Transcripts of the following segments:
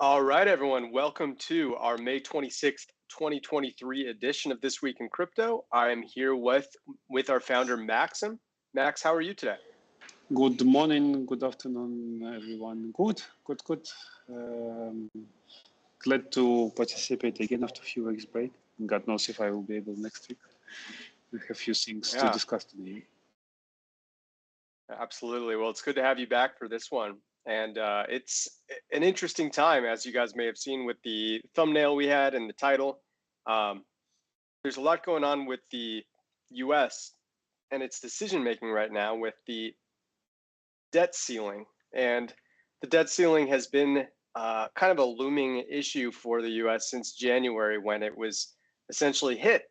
All right, everyone. Welcome to our May 26th, 2023 edition of This Week in Crypto. I am here with our founder, Maxim. Max, how are you today? Good morning, good afternoon, everyone. Good. Glad to participate again after a few weeks break. God knows if I will be able next week. We have a few things to discuss today. Absolutely. Well, it's good to have you back for this one. And it's an interesting time, as you guys may have seen with the thumbnail we had and the title. There's a lot going on with the US and its decision making right now with the debt ceiling. And the debt ceiling has been kind of a looming issue for the US since January when it was essentially hit.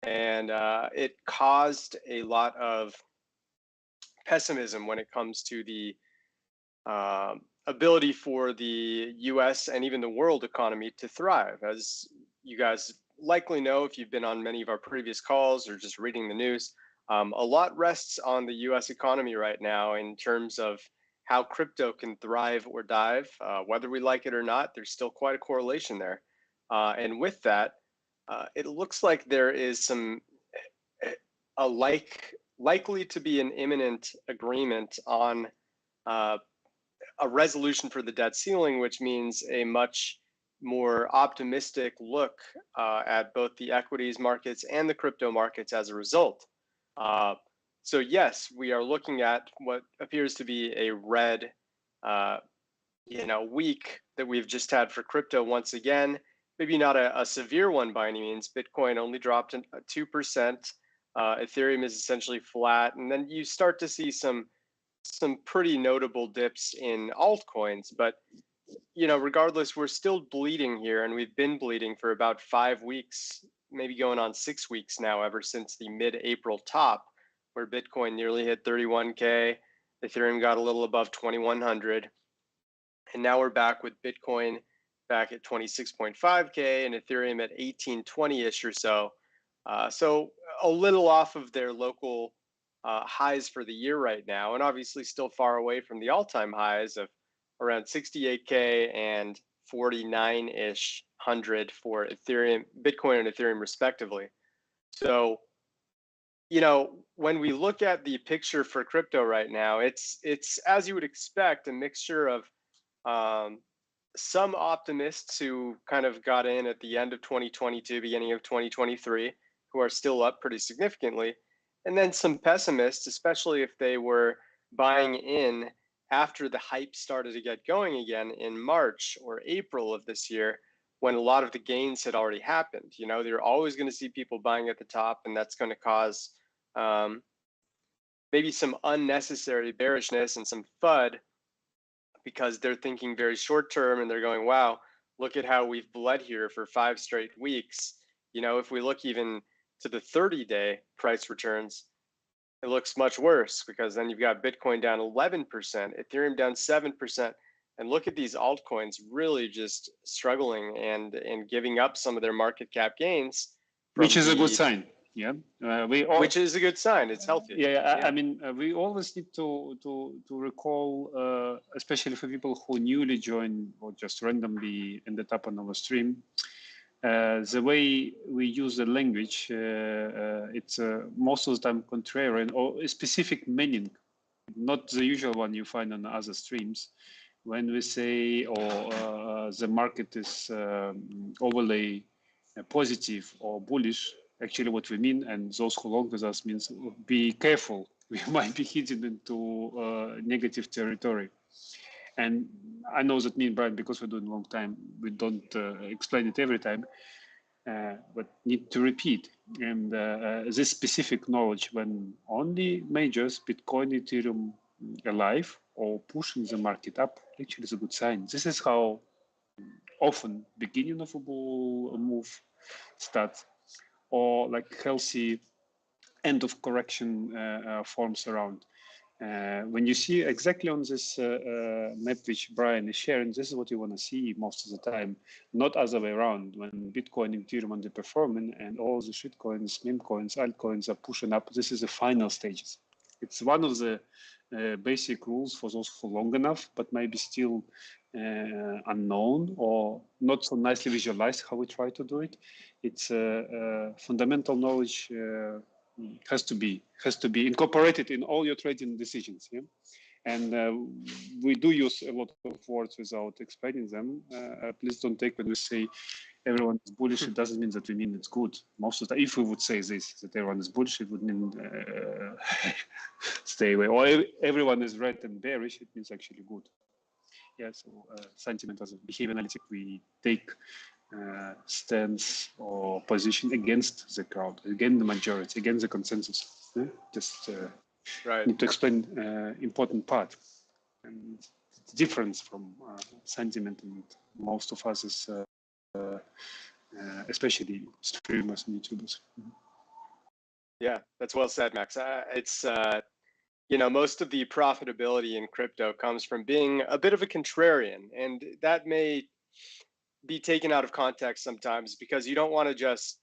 And it caused a lot of pessimism when it comes to the ability for the US and even the world economy to thrive. As you guys likely know, if you've been on many of our previous calls or just reading the news, a lot rests on the US economy right now in terms of how crypto can thrive or dive. Whether we like it or not, there's still quite a correlation there. And with that, it looks like there is likely to be an imminent agreement on a resolution for the debt ceiling, which means a much more optimistic look at both the equities markets and the crypto markets as a result. So yes, we are looking at what appears to be a red, week that we've just had for crypto once again. Maybe not a severe one by any means. Bitcoin only dropped 2%. Ethereum is essentially flat, and then you start to see some pretty notable dips in altcoins. But regardless, we're still bleeding here, and we've been bleeding for about 5 weeks, maybe going on 6 weeks now, ever since the mid-April top, where Bitcoin nearly hit 31K, Ethereum got a little above 2,100, and now we're back with Bitcoin back at 26.5K and Ethereum at 1820-ish or so. So a little off of their local highs for the year right now, and obviously still far away from the all-time highs of around 68K and 49-ish hundred for Ethereum, Bitcoin and Ethereum respectively. So, when we look at the picture for crypto right now, it's as you would expect, a mixture of some optimists who kind of got in at the end of 2022, beginning of 2023, who are still up pretty significantly, and then some pessimists, especially if they were buying in after the hype started to get going again in March or April of this year, when a lot of the gains had already happened. You're always going to see people buying at the top, and that's going to cause maybe some unnecessary bearishness and some FUD, because they're thinking very short term and they're going, wow, look at how we've bled here for 5 straight weeks. If we look even to the 30-day price returns, it looks much worse, because then you've got Bitcoin down 11%, Ethereum down 7%, and look at these altcoins really just struggling and giving up some of their market cap gains. Which is a good sign. Yeah, which is a good sign. It's healthy. Yeah. I mean, we always need to recall, especially for people who newly join or just randomly ended up on our stream, the way we use the language, it's most of the time contrarian or a specific meaning, not the usual one you find on other streams. When we say, the market is overly positive or bullish, actually what we mean, and those who long with us, means be careful. We might be heading into negative territory. And I know that me and Brian, because we're doing a long time, we don't explain it every time, but need to repeat. And this specific knowledge, when only majors, Bitcoin, Ethereum, alive or pushing the market up, actually is a good sign. This is how often beginning of a bull move starts, or like healthy end of correction forms around. When you see exactly on this map which Brian is sharing, this is what you want to see most of the time, not other way around. When Bitcoin and Ethereum are underperforming and all the shitcoins, meme coins, altcoins are pushing up, this is the final stages. It's one of the basic rules for those who long enough, but maybe still unknown or not so nicely visualized how we try to do it. It's fundamental knowledge has to be incorporated in all your trading decisions. Yeah? And we do use a lot of words without explaining them. Please don't take when we say everyone is bullish, it doesn't mean that we mean it's good. Most of the time, if we would say this, that everyone is bullish, it would mean stay away. Or everyone is red and bearish, it means actually good. Yeah, so sentiment as a behavior analytic, we take stance or position against the crowd, against the majority, against the consensus. Yeah? Just Right. need to explain important part. And it's different from sentiment, and most of us is especially streamers and YouTubers. Yeah, that's well said, Max. It's you know, most of the profitability in crypto comes from being a bit of a contrarian, and that may be taken out of context sometimes because you don't want to just,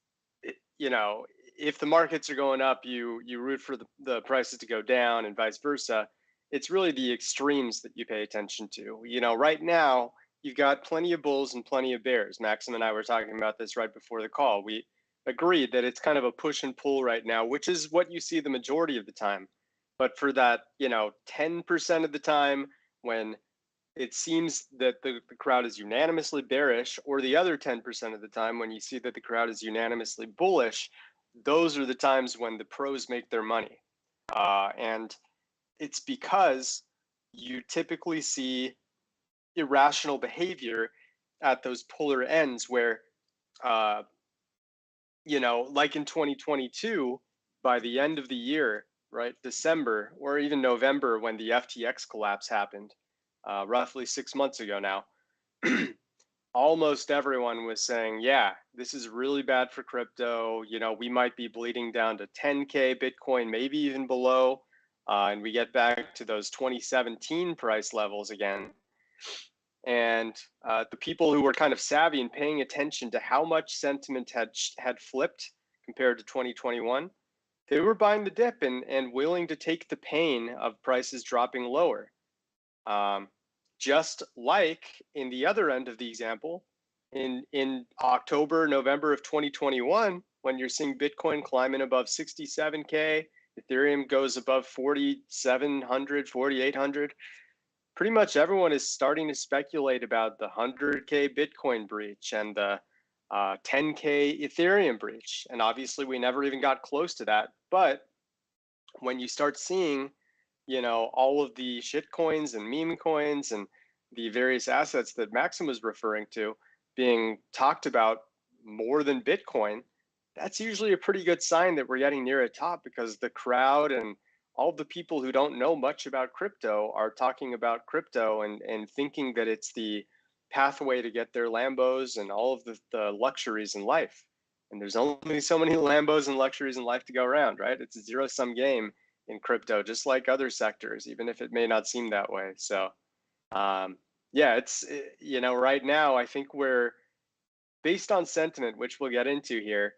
you know, if the markets are going up, you root for the prices to go down and vice versa. It's really the extremes that you pay attention to. You know, right now you've got plenty of bulls and plenty of bears. Maxim and I were talking about this right before the call. We agreed that it's kind of a push and pull right now, which is what you see the majority of the time. But for that, you know, 10% of the time when it seems that the crowd is unanimously bearish, or the other 10% of the time when you see that the crowd is unanimously bullish, those are the times when the pros make their money. And it's because you typically see irrational behavior at those polar ends where, you know, like in 2022, by the end of the year, right, December or even November when the FTX collapse happened, roughly 6 months ago now, almost everyone was saying, yeah, this is really bad for crypto. You know, we might be bleeding down to 10K Bitcoin, maybe even below. And we get back to those 2017 price levels again. And the people who were kind of savvy and paying attention to how much sentiment had flipped compared to 2021, they were buying the dip and willing to take the pain of prices dropping lower. Just like in the other end of the example, in October, November of 2021, when you're seeing Bitcoin climbing above 67K, Ethereum goes above 4,700, 4,800, pretty much everyone is starting to speculate about the 100K Bitcoin breach and the 10K Ethereum breach. And obviously, we never even got close to that. But when you start seeing, you know, all of the shit coins and meme coins and the various assets that Maxim was referring to being talked about more than Bitcoin, that's usually a pretty good sign that we're getting near a top, because the crowd and all the people who don't know much about crypto are talking about crypto and thinking that it's the pathway to get their Lambos and all of the luxuries in life. And there's only so many Lambos and luxuries in life to go around, right? It's a zero-sum game in crypto, just like other sectors, even if it may not seem that way. So, yeah, it's, you know, right now, I think we're, based on sentiment, which we'll get into here,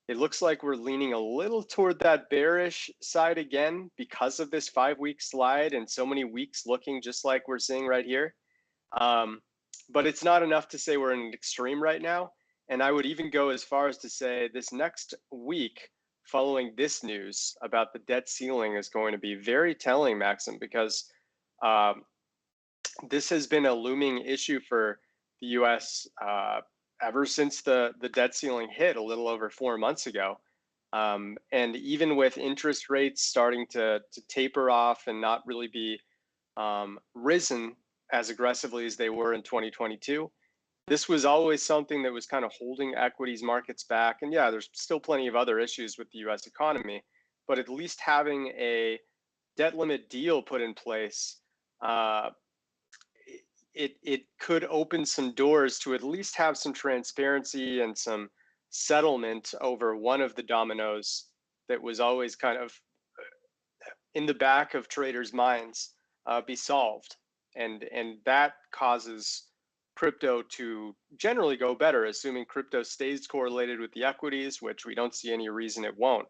it looks like we're leaning a little toward that bearish side again because of this 5-week slide and so many weeks looking just like we're seeing right here. But it's not enough to say we're in an extreme right now. And I would even go as far as to say this next week following this news about the debt ceiling is going to be very telling, Maxim, because this has been a looming issue for the US ever since the debt ceiling hit a little over 4 months ago. And even with interest rates starting to taper off and not really be risen as aggressively as they were in 2022, this was always something that was kind of holding equities markets back. And yeah, there's still plenty of other issues with the US economy, but at least having a debt limit deal put in place, it could open some doors to at least have some transparency and some settlement over one of the dominoes that was always kind of in the back of traders' minds, be solved. And that causes crypto to generally go better, assuming crypto stays correlated with the equities, which we don't see any reason it won't.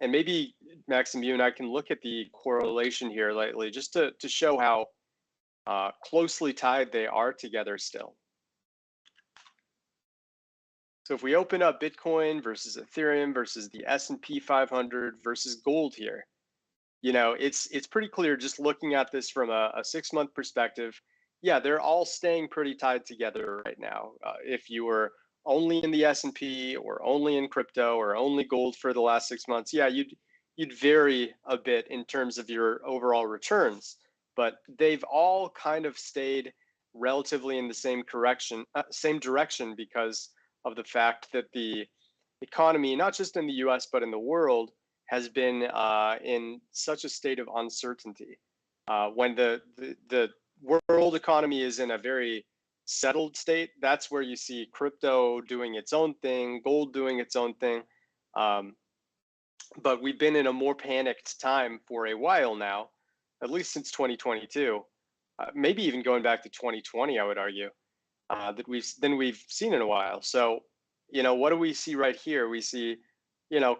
And maybe, Maxim, you and I can look at the correlation here lately just to show how closely tied they are together still. So if we open up Bitcoin versus Ethereum versus the S&P 500 versus gold here, it's pretty clear just looking at this from a 6-month perspective. Yeah, they're all staying pretty tied together right now. If you were only in the S&P or only in crypto or only gold for the last 6 months, yeah, you'd vary a bit in terms of your overall returns, but they've all kind of stayed relatively in the same direction because of the fact that the economy, not just in the US, but in the world, has been in such a state of uncertainty. When the world economy is in a very settled state, that's where you see crypto doing its own thing, gold doing its own thing. But we've been in a more panicked time for a while now, at least since 2022, maybe even going back to 2020, I would argue, that we've seen in a while. So, what do we see right here? We see,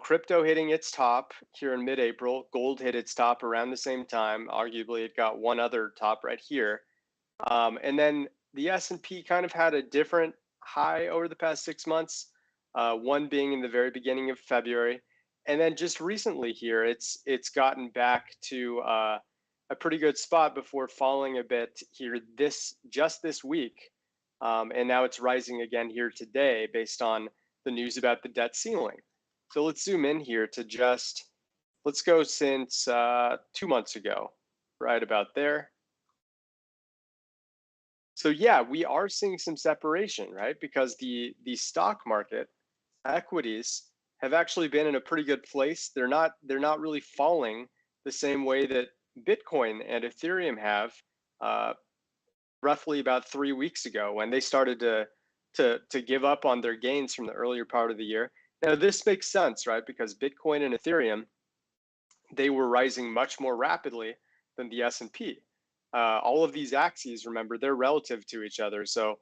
crypto hitting its top here in mid-April. Gold hit its top around the same time. Arguably, it got one other top right here. And then the S&P kind of had a different high over the past 6 months, one being in the very beginning of February. And then just recently here, it's gotten back to a pretty good spot before falling a bit here just this week. And now it's rising again here today based on the news about the debt ceiling. So let's zoom in here to let's go since 2 months ago, right about there. So yeah, we are seeing some separation, right? Because the stock market, equities, have actually been in a pretty good place. They're not really falling the same way that Bitcoin and Ethereum have roughly about 3 weeks ago when they started to give up on their gains from the earlier part of the year. Now this makes sense, right? Because Bitcoin and Ethereum, they were rising much more rapidly than the S&P. All of these axes, remember, they're relative to each other. So,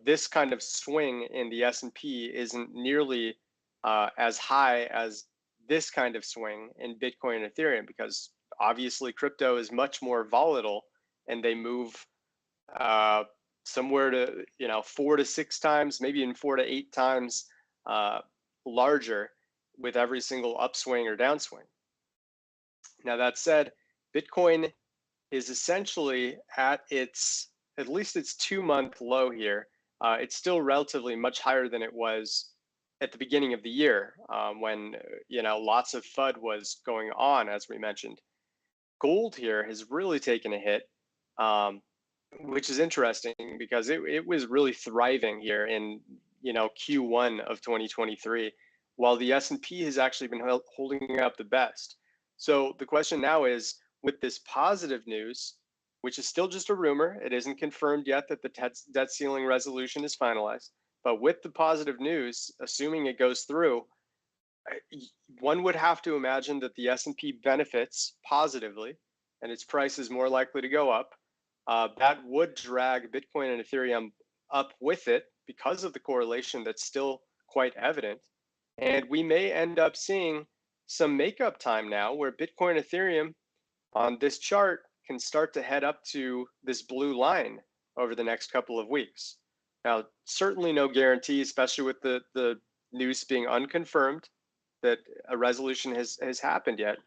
this kind of swing in the S&P isn't nearly as high as this kind of swing in Bitcoin and Ethereum, because obviously crypto is much more volatile and they move somewhere to 4 to 6 times, maybe even 4 to 8 times larger with every single upswing or downswing. Now that said, Bitcoin is essentially at least its 2-month low here. It's still relatively much higher than it was at the beginning of the year when lots of FUD was going on, as we mentioned. Gold here has really taken a hit, which is interesting because it was really thriving here in Q1 of 2023, while the S&P has actually been holding up the best. So the question now is, with this positive news, which is still just a rumor, it isn't confirmed yet that the debt ceiling resolution is finalized, but with the positive news, assuming it goes through, one would have to imagine that the S&P benefits positively and its price is more likely to go up. That would drag Bitcoin and Ethereum up with it because of the correlation that's still quite evident. And we may end up seeing some makeup time now where Bitcoin and Ethereum on this chart can start to head up to this blue line over the next couple of weeks. Now, certainly no guarantee, especially with the news being unconfirmed that a resolution has happened yet.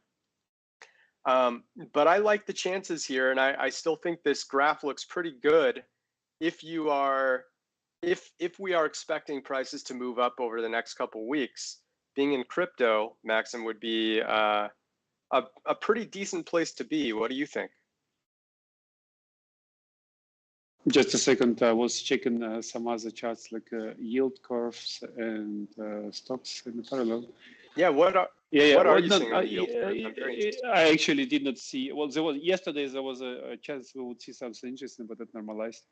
But I like the chances here, and I still think this graph looks pretty good if we are expecting prices to move up over the next couple weeks. Being in crypto, Maxim, would be a pretty decent place to be. What do you think? Just a second, I was checking some other charts like yield curves and stocks in parallel. Yeah, what are you seeing on the yield curve? I'm very interested. I actually did not see. Well, yesterday there was a chance we would see something interesting, but it normalized.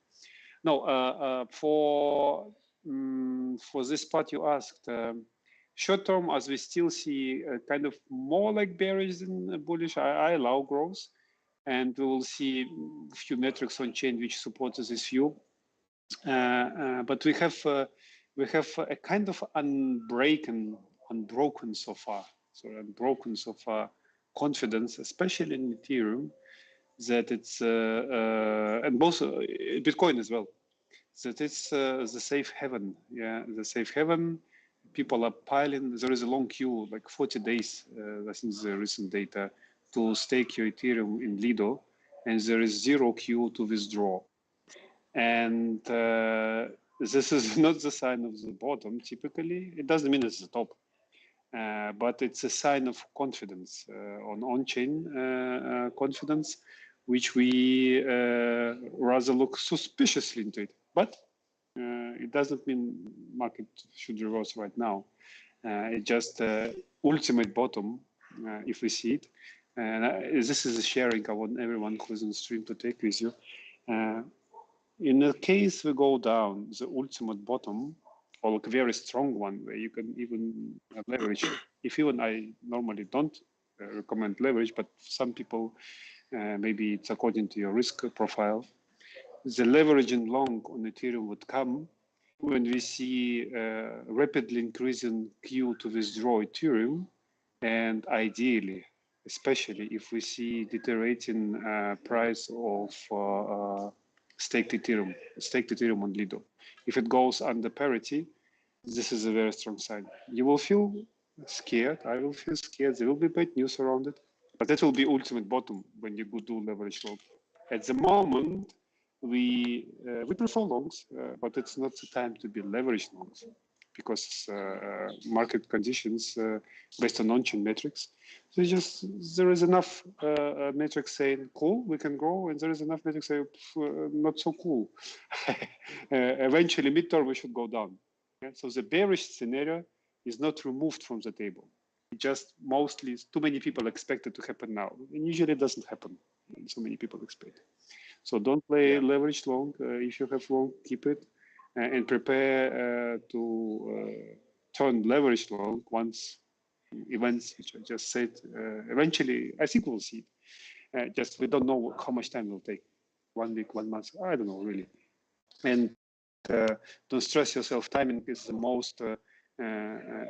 No, for this part you asked, short term, as we still see kind of more like bearish than bullish, I allow growth, and we will see a few metrics on chain which support this view. But we have a kind of unbroken so far. so unbroken so far confidence, especially in Ethereum, that it's and both Bitcoin as well, that it's the safe haven. Yeah, the safe haven. People are piling. There is a long queue, like 40 days. I think the recent data to stake your Ethereum in Lido, and there is zero queue to withdraw. And this is not the sign of the bottom. Typically, it doesn't mean it's the top. But it's a sign of confidence on-chain confidence, which we rather look suspiciously into it. But it doesn't mean market should reverse right now. It's just ultimate bottom if we see it. And this is a sharing I want everyone who's on stream to take with you. In the case we go down, the ultimate bottom, or like a very strong one where you can even have leverage. If even I normally don't recommend leverage, but some people, maybe it's according to your risk profile, the leveraging long on Ethereum would come when we see rapidly increasing queue to withdraw Ethereum, and ideally, especially if we see deteriorating price of staked Ethereum on Lido. If it goes under parity, this is a very strong sign. You will feel scared. I will feel scared. There will be bad news around it, but that will be ultimate bottom when you go do leverage long. At the moment, we prefer longs, but it's not the time to be leverage longs because market conditions based on on-chain metrics. So just there is enough metrics saying cool, we can grow, and there is enough metrics saying not so cool. Eventually, midterm we should go down. Yeah? So the bearish scenario is not removed from the table. It just mostly too many people expect it to happen now, and usually it doesn't happen. So many people expect. So don't play leverage long. If you have long, keep it and prepare to turn leverage long once events, which I just said, eventually, I think we'll see it. Just we don't know how much time it will take. 1 week, 1 month, I don't know really. And don't stress yourself. Timing is the most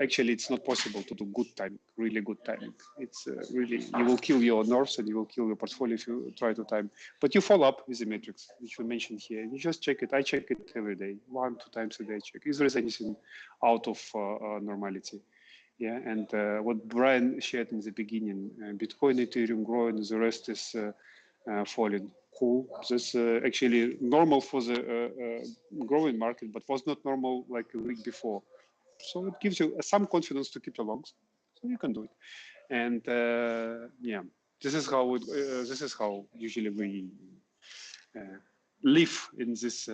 actually, it's not possible to do good timing, really good timing. It's really, you will kill your nerves and you will kill your portfolio if you try to time. But you follow up with the metrics, which we mentioned here. You just check it. I check it every day, 1-2 times a day. I check. Is there anything out of normality? Yeah, and what Brian shared in the beginning, Bitcoin, Ethereum growing, the rest is falling. Cool. That's actually normal for the growing market, but was not normal like a week before. So it gives you some confidence to keep your longs, so you can do it. And yeah, this is how usually we live in this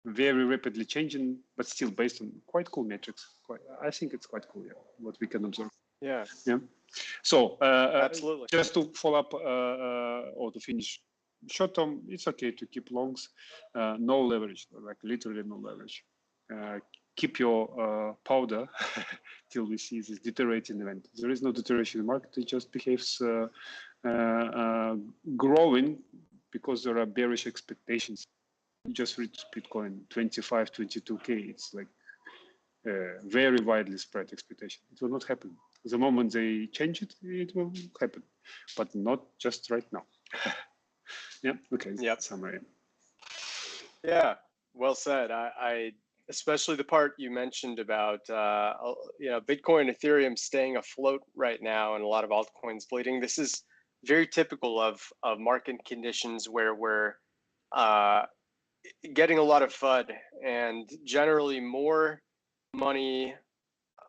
very rapidly changing, but still based on quite cool metrics. I think it's quite cool, yeah, what we can observe. Yeah. Yeah. So absolutely. Just to follow up or to finish, short term, it's okay to keep longs, no leverage, like literally no leverage. Keep your powder till we see this deteriorating event. There is no deterioration in the market; it just behaves growing because there are bearish expectations. You just reached Bitcoin 25, 22K. It's like very widely spread expectation. It will not happen. The moment they change it, it will happen, but not just right now. Yeah. Okay. Yep. Summary. Yeah. Well said. I especially the part you mentioned about Bitcoin, Ethereum staying afloat right now, and a lot of altcoins bleeding. This is very typical of market conditions where we're getting a lot of FUD, and generally more money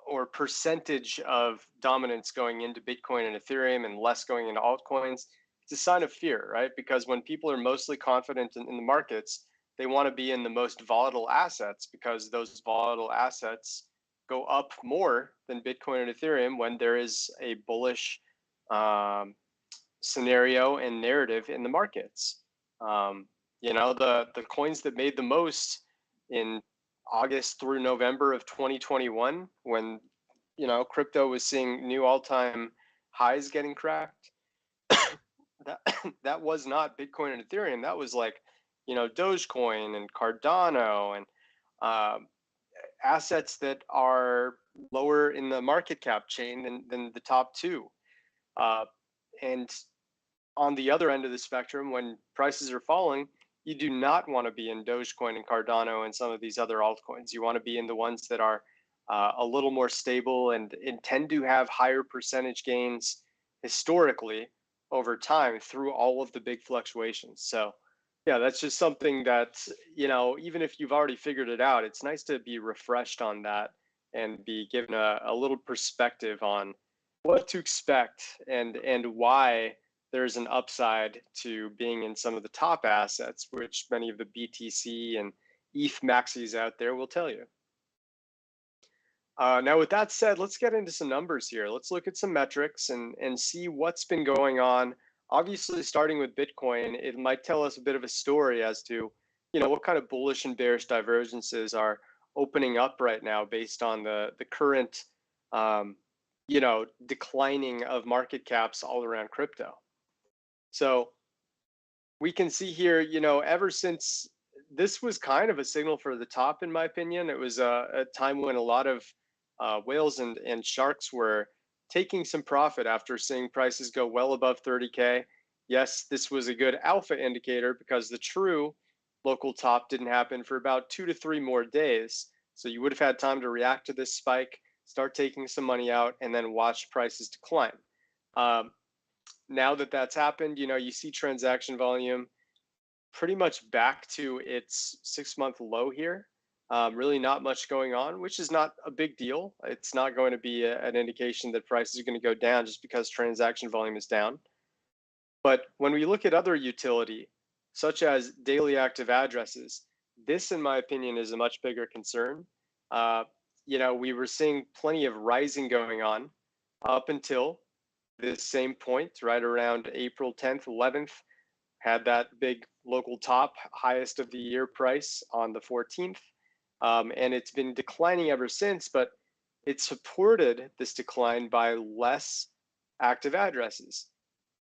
or percentage of dominance going into Bitcoin and Ethereum and less going into altcoins. It's a sign of fear, right? Because when people are mostly confident in the markets, they want to be in the most volatile assets because those volatile assets go up more than Bitcoin and Ethereum when there is a bullish scenario and narrative in the markets. The coins that made the most in August through November of 2021, when crypto was seeing new all-time highs getting cracked, that was not Bitcoin and Ethereum. That was like Dogecoin and Cardano and assets that are lower in the market cap chain than the top two. And on the other end of the spectrum, when prices are falling, you do not want to be in Dogecoin and Cardano and some of these other altcoins. You want to be in the ones that are a little more stable and tend to have higher percentage gains historically over time through all of the big fluctuations. So yeah, that's just something that, even if you've already figured it out, it's nice to be refreshed on that and be given a little perspective on what to expect and why there's an upside to being in some of the top assets, which many of the BTC and ETH maxis out there will tell you. Now, with that said, let's get into some numbers here. Let's look at some metrics and see what's been going on. Obviously, starting with Bitcoin, it might tell us a bit of a story as to, what kind of bullish and bearish divergences are opening up right now based on the current, declining of market caps all around crypto. So we can see here, ever since this was kind of a signal for the top, in my opinion. It was a time when a lot of whales and sharks were taking some profit after seeing prices go well above 30K. Yes, this was a good alpha indicator because the true local top didn't happen for about 2 to 3 more days. So you would have had time to react to this spike, start taking some money out, and then watch prices decline. Now that that's happened, you see transaction volume pretty much back to its 6-month low here. Really not much going on, which is not a big deal. It's not going to be an indication that prices are going to go down just because transaction volume is down. But when we look at other utility, such as daily active addresses, this, in my opinion, is a much bigger concern. We were seeing plenty of rising going on up until this same point, right around April 10th, 11th, had that big local top, highest of the year price on the 14th. And it's been declining ever since, but it supported this decline by less active addresses.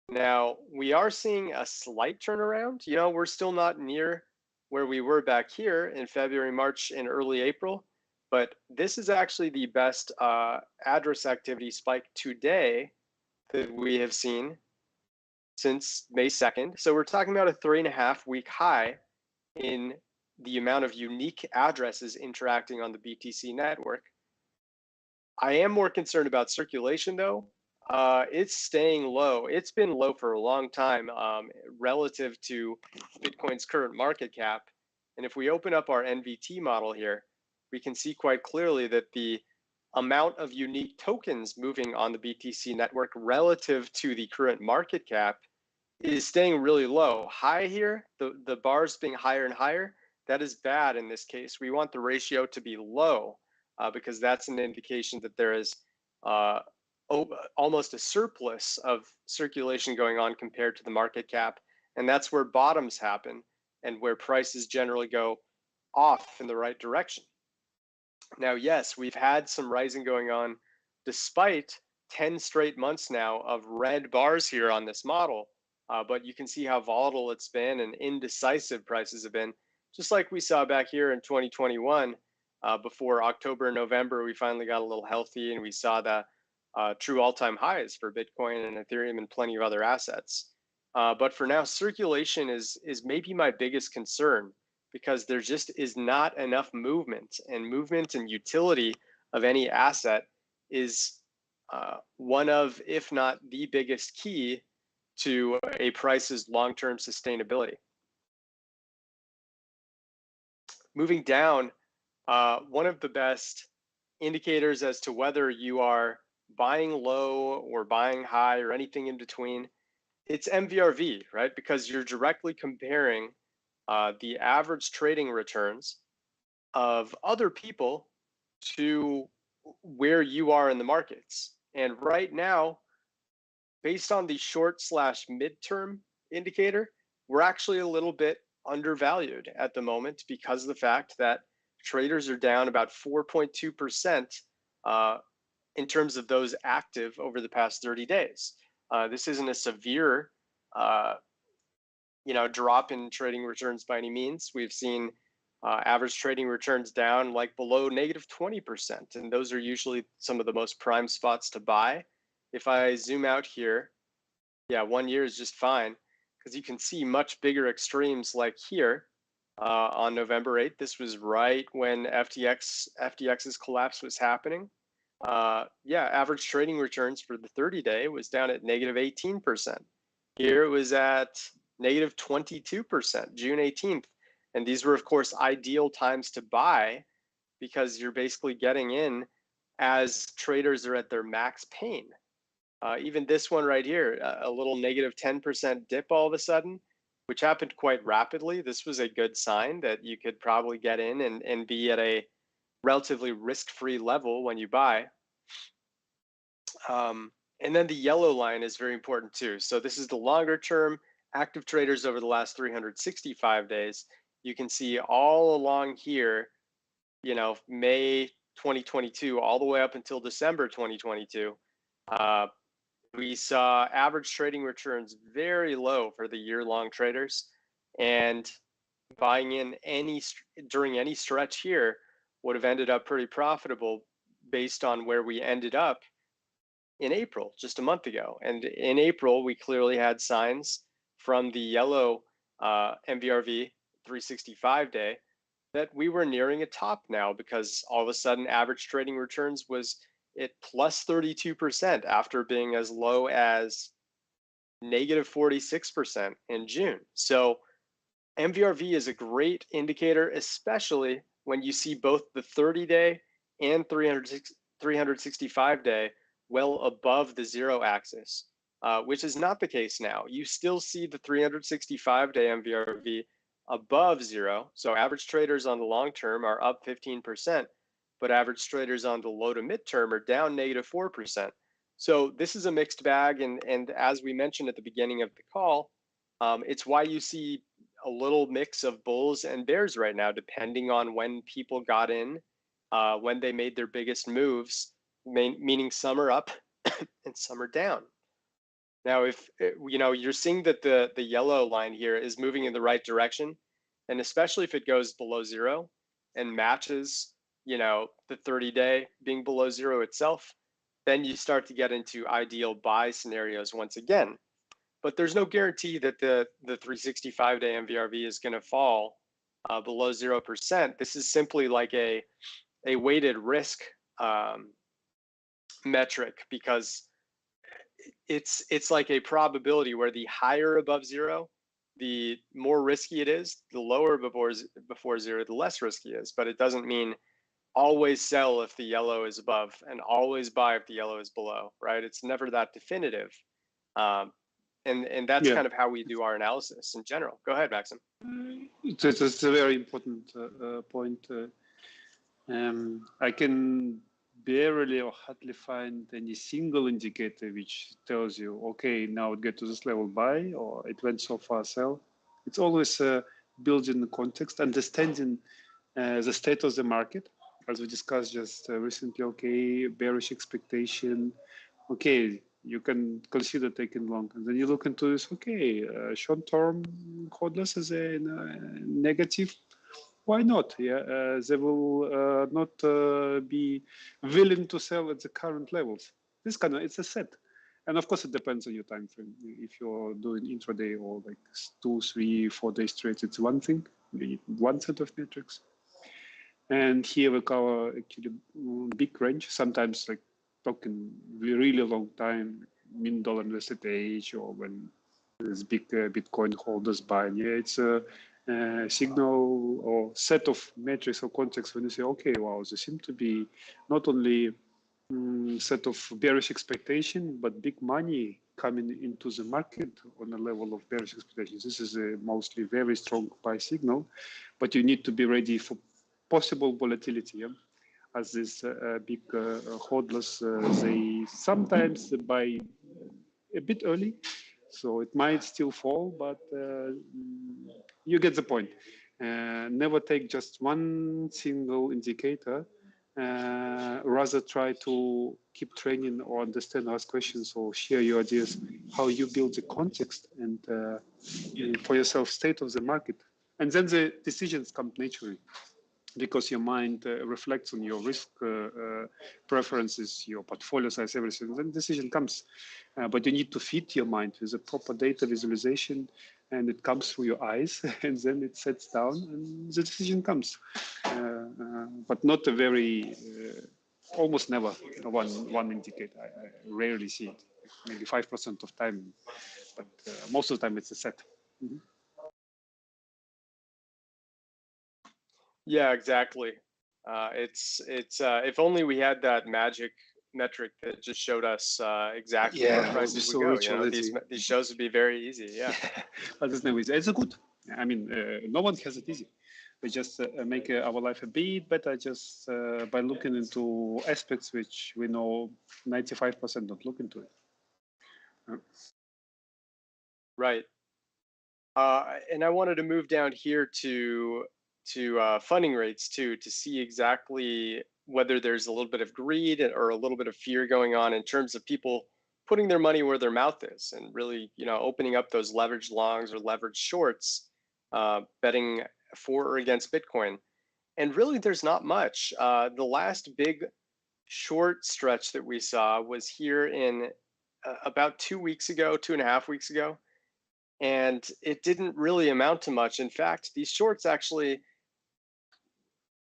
Now, we are seeing a slight turnaround. We're still not near where we were back here in February, March, and early April, but this is actually the best address activity spike today that we have seen since May 2nd. So we're talking about a 3.5-week high in the amount of unique addresses interacting on the BTC network. I am more concerned about circulation though. It's staying low. It's been low for a long time relative to Bitcoin's current market cap. And if we open up our NVT model here, we can see quite clearly that the amount of unique tokens moving on the BTC network relative to the current market cap is staying really low. High here, the bars being higher and higher, that is bad in this case. We want the ratio to be low because that's an indication that there is almost a surplus of circulation going on compared to the market cap. And that's where bottoms happen and where prices generally go off in the right direction. Now, yes, we've had some rising going on despite 10 straight months now of red bars here on this model. But you can see how volatile it's been and indecisive prices have been, just like we saw back here in 2021. Before October and November, we finally got a little healthy and we saw the true all-time highs for Bitcoin and Ethereum and plenty of other assets. But for now, circulation is maybe my biggest concern because there just is not enough movement, and movement and utility of any asset is one of, if not the biggest key to a price's long-term sustainability. Moving down, one of the best indicators as to whether you are buying low or buying high or anything in between, it's MVRV, right? Because you're directly comparing the average trading returns of other people to where you are in the markets. And right now, based on the short/midterm indicator, we're actually a little bit undervalued at the moment because of the fact that traders are down about 4.2% in terms of those active over the past 30 days. This isn't a severe drop in trading returns by any means. We've seen Average trading returns down like below -20%, and those are usually some of the most prime spots to buy. If I zoom out here, yeah, 1 year is just fine because you can see much bigger extremes like here on November 8th. This was right when FTX's collapse was happening. Yeah, average trading returns for the 30-day was down at -18%. Here it was at -22%, June 18th. And these were, of course, ideal times to buy because you're basically getting in as traders are at their max pain. Even this one right here, a little -10% dip all of a sudden, which happened quite rapidly. This was a good sign that you could probably get in and be at a relatively risk-free level when you buy. And then the yellow line is very important too. So this is the longer term active traders over the last 365 days. You can see all along here, you know, May 2022 all the way up until December 2022. We saw average trading returns very low for the year-long traders, and buying in during any stretch here would have ended up pretty profitable based on where we ended up in April, just a month ago. And in April, we clearly had signs from the yellow MVRV 365 day that we were nearing a top now, because all of a sudden average trading returns was at plus 32% after being as low as -46% in June. So MVRV is a great indicator, especially when you see both the 30-day and 365 day well above the zero axis, which is not the case now. You still see the 365-day MVRV above zero. So average traders on the long term are up 15%, but average traders on the low to mid term are down -4%. So this is a mixed bag. And as we mentioned at the beginning of the call, it's why you see a little mix of bulls and bears right now, depending on when people got in, when they made their biggest moves, meaning some are up and some are down. Now, if you know, you're seeing that the yellow line here is moving in the right direction, and especially if it goes below zero and matches, you know, the 30-day being below zero itself, then you start to get into ideal buy scenarios once again. But there's no guarantee that the 365-day MVRV is going to fall below 0%. This is simply like a weighted risk metric, because it's like a probability where the higher above zero, the more risky it is. The lower before zero, the less risky it is. But it doesn't mean always sell if the yellow is above and always buy if the yellow is below, right? It's never that definitive. And that's kind of how we do our analysis in general. Go ahead, Maxim. It's a very important point. I can barely or hardly find any single indicator which tells you, okay, now it get to this level, buy, or it went so far, sell. It's always building the context, understanding the state of the market, as we discussed just recently. Okay, bearish expectation. Okay, you can consider taking long, and then you look into this. Okay, short-term hodlers as a negative. Why not? Yeah, they will not be willing to sell at the current levels. This kind of, it's a set, and of course it depends on your time frame. If you're doing intraday or like 2, 3, 4 days trades, it's one thing. You need one set of metrics. And here we cover actually big range. Sometimes like talking really long time, $1 invested age, or when there's big Bitcoin holders buying. Yeah, it's a signal or set of metrics or context when you say, okay, wow, there seem to be not only set of bearish expectation, but big money coming into the market on a level of bearish expectations. This is a mostly very strong buy signal, but you need to be ready for possible volatility. Yeah? As these big hodlers, they sometimes buy a bit early, so it might still fall, but you get the point. Never take just one single indicator. Rather try to keep training or understand, ask questions, or share your ideas, how you build the context and for yourself, state of the market. And then the decisions come naturally, because your mind reflects on your risk preferences, your portfolio size, everything. Then decision comes, but you need to feed your mind with a proper data visualization, and it comes through your eyes, and then it sets down, and the decision comes. But not a very, almost never one indicator. I rarely see it. Maybe 5% of time, but most of the time it's a set. Mm-hmm. Yeah, exactly. It's if only we had that magic metric that just showed us exactly where prices would go. You know, these shows would be very easy. Yeah. But it's no easy. It's a good. I mean, no one has it easy. We just make our life a bit better just by looking into aspects which we know 95% don't look into it. Right. And I wanted to move down here to funding rates too, to see exactly whether there's a little bit of greed or a little bit of fear going on in terms of people putting their money where their mouth is, and really, you know, opening up those leveraged longs or leveraged shorts, betting for or against Bitcoin. And really, there's not much. The last big short stretch that we saw was here in about 2 weeks ago, 2.5 weeks ago, and it didn't really amount to much. In fact, these shorts actually,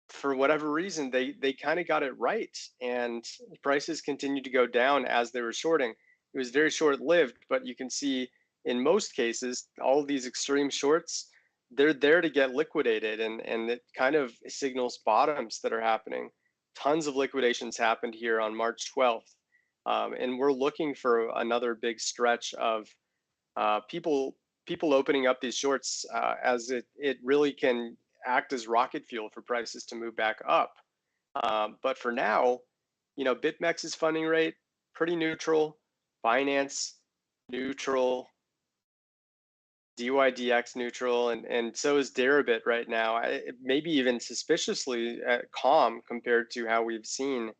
for whatever reason, they kind of got it right, and prices continued to go down as they were shorting. It was very short-lived, but you can see in most cases, all of these extreme shorts, they're there to get liquidated, and it kind of signals bottoms that are happening. Tons of liquidations happened here on March 12th, and we're looking for another big stretch of people opening up these shorts, as it really can act as rocket fuel for prices to move back up. But for now, you know, BitMEX's funding rate pretty neutral, Binance neutral, DYDX neutral, and so is Deribit right now. Maybe even suspiciously calm compared to how we've seen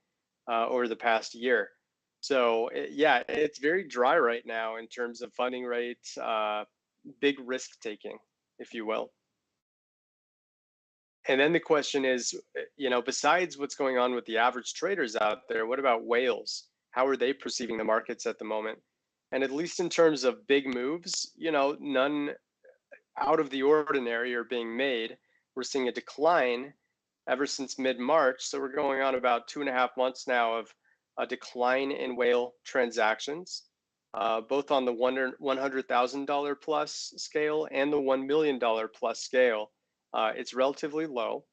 over the past year. So yeah, it's very dry right now in terms of funding rates, big risk taking, if you will. And then the question is, you know, besides what's going on with the average traders out there, what about whales? How are they perceiving the markets at the moment? And at least in terms of big moves, you know, none out of the ordinary are being made. We're seeing a decline ever since mid-March. So we're going on about 2.5 months now of a decline in whale transactions, both on the $100,000 plus scale and the $1 million plus scale. It's relatively low.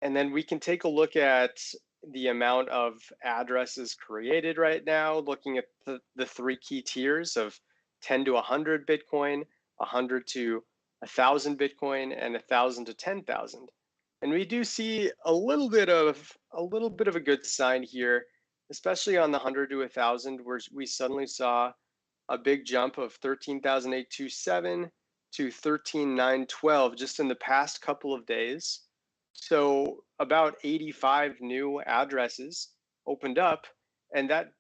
And then we can take a look at the amount of addresses created right now, looking at the three key tiers of 10 to 100 Bitcoin, 100 to 1,000 Bitcoin, and 1,000 to 10,000. And we do see a little bit of a good sign here, especially on the 100 to 1,000, where we suddenly saw a big jump of 13,827 to 13,912 just in the past couple of days. So about 85 new addresses opened up, and that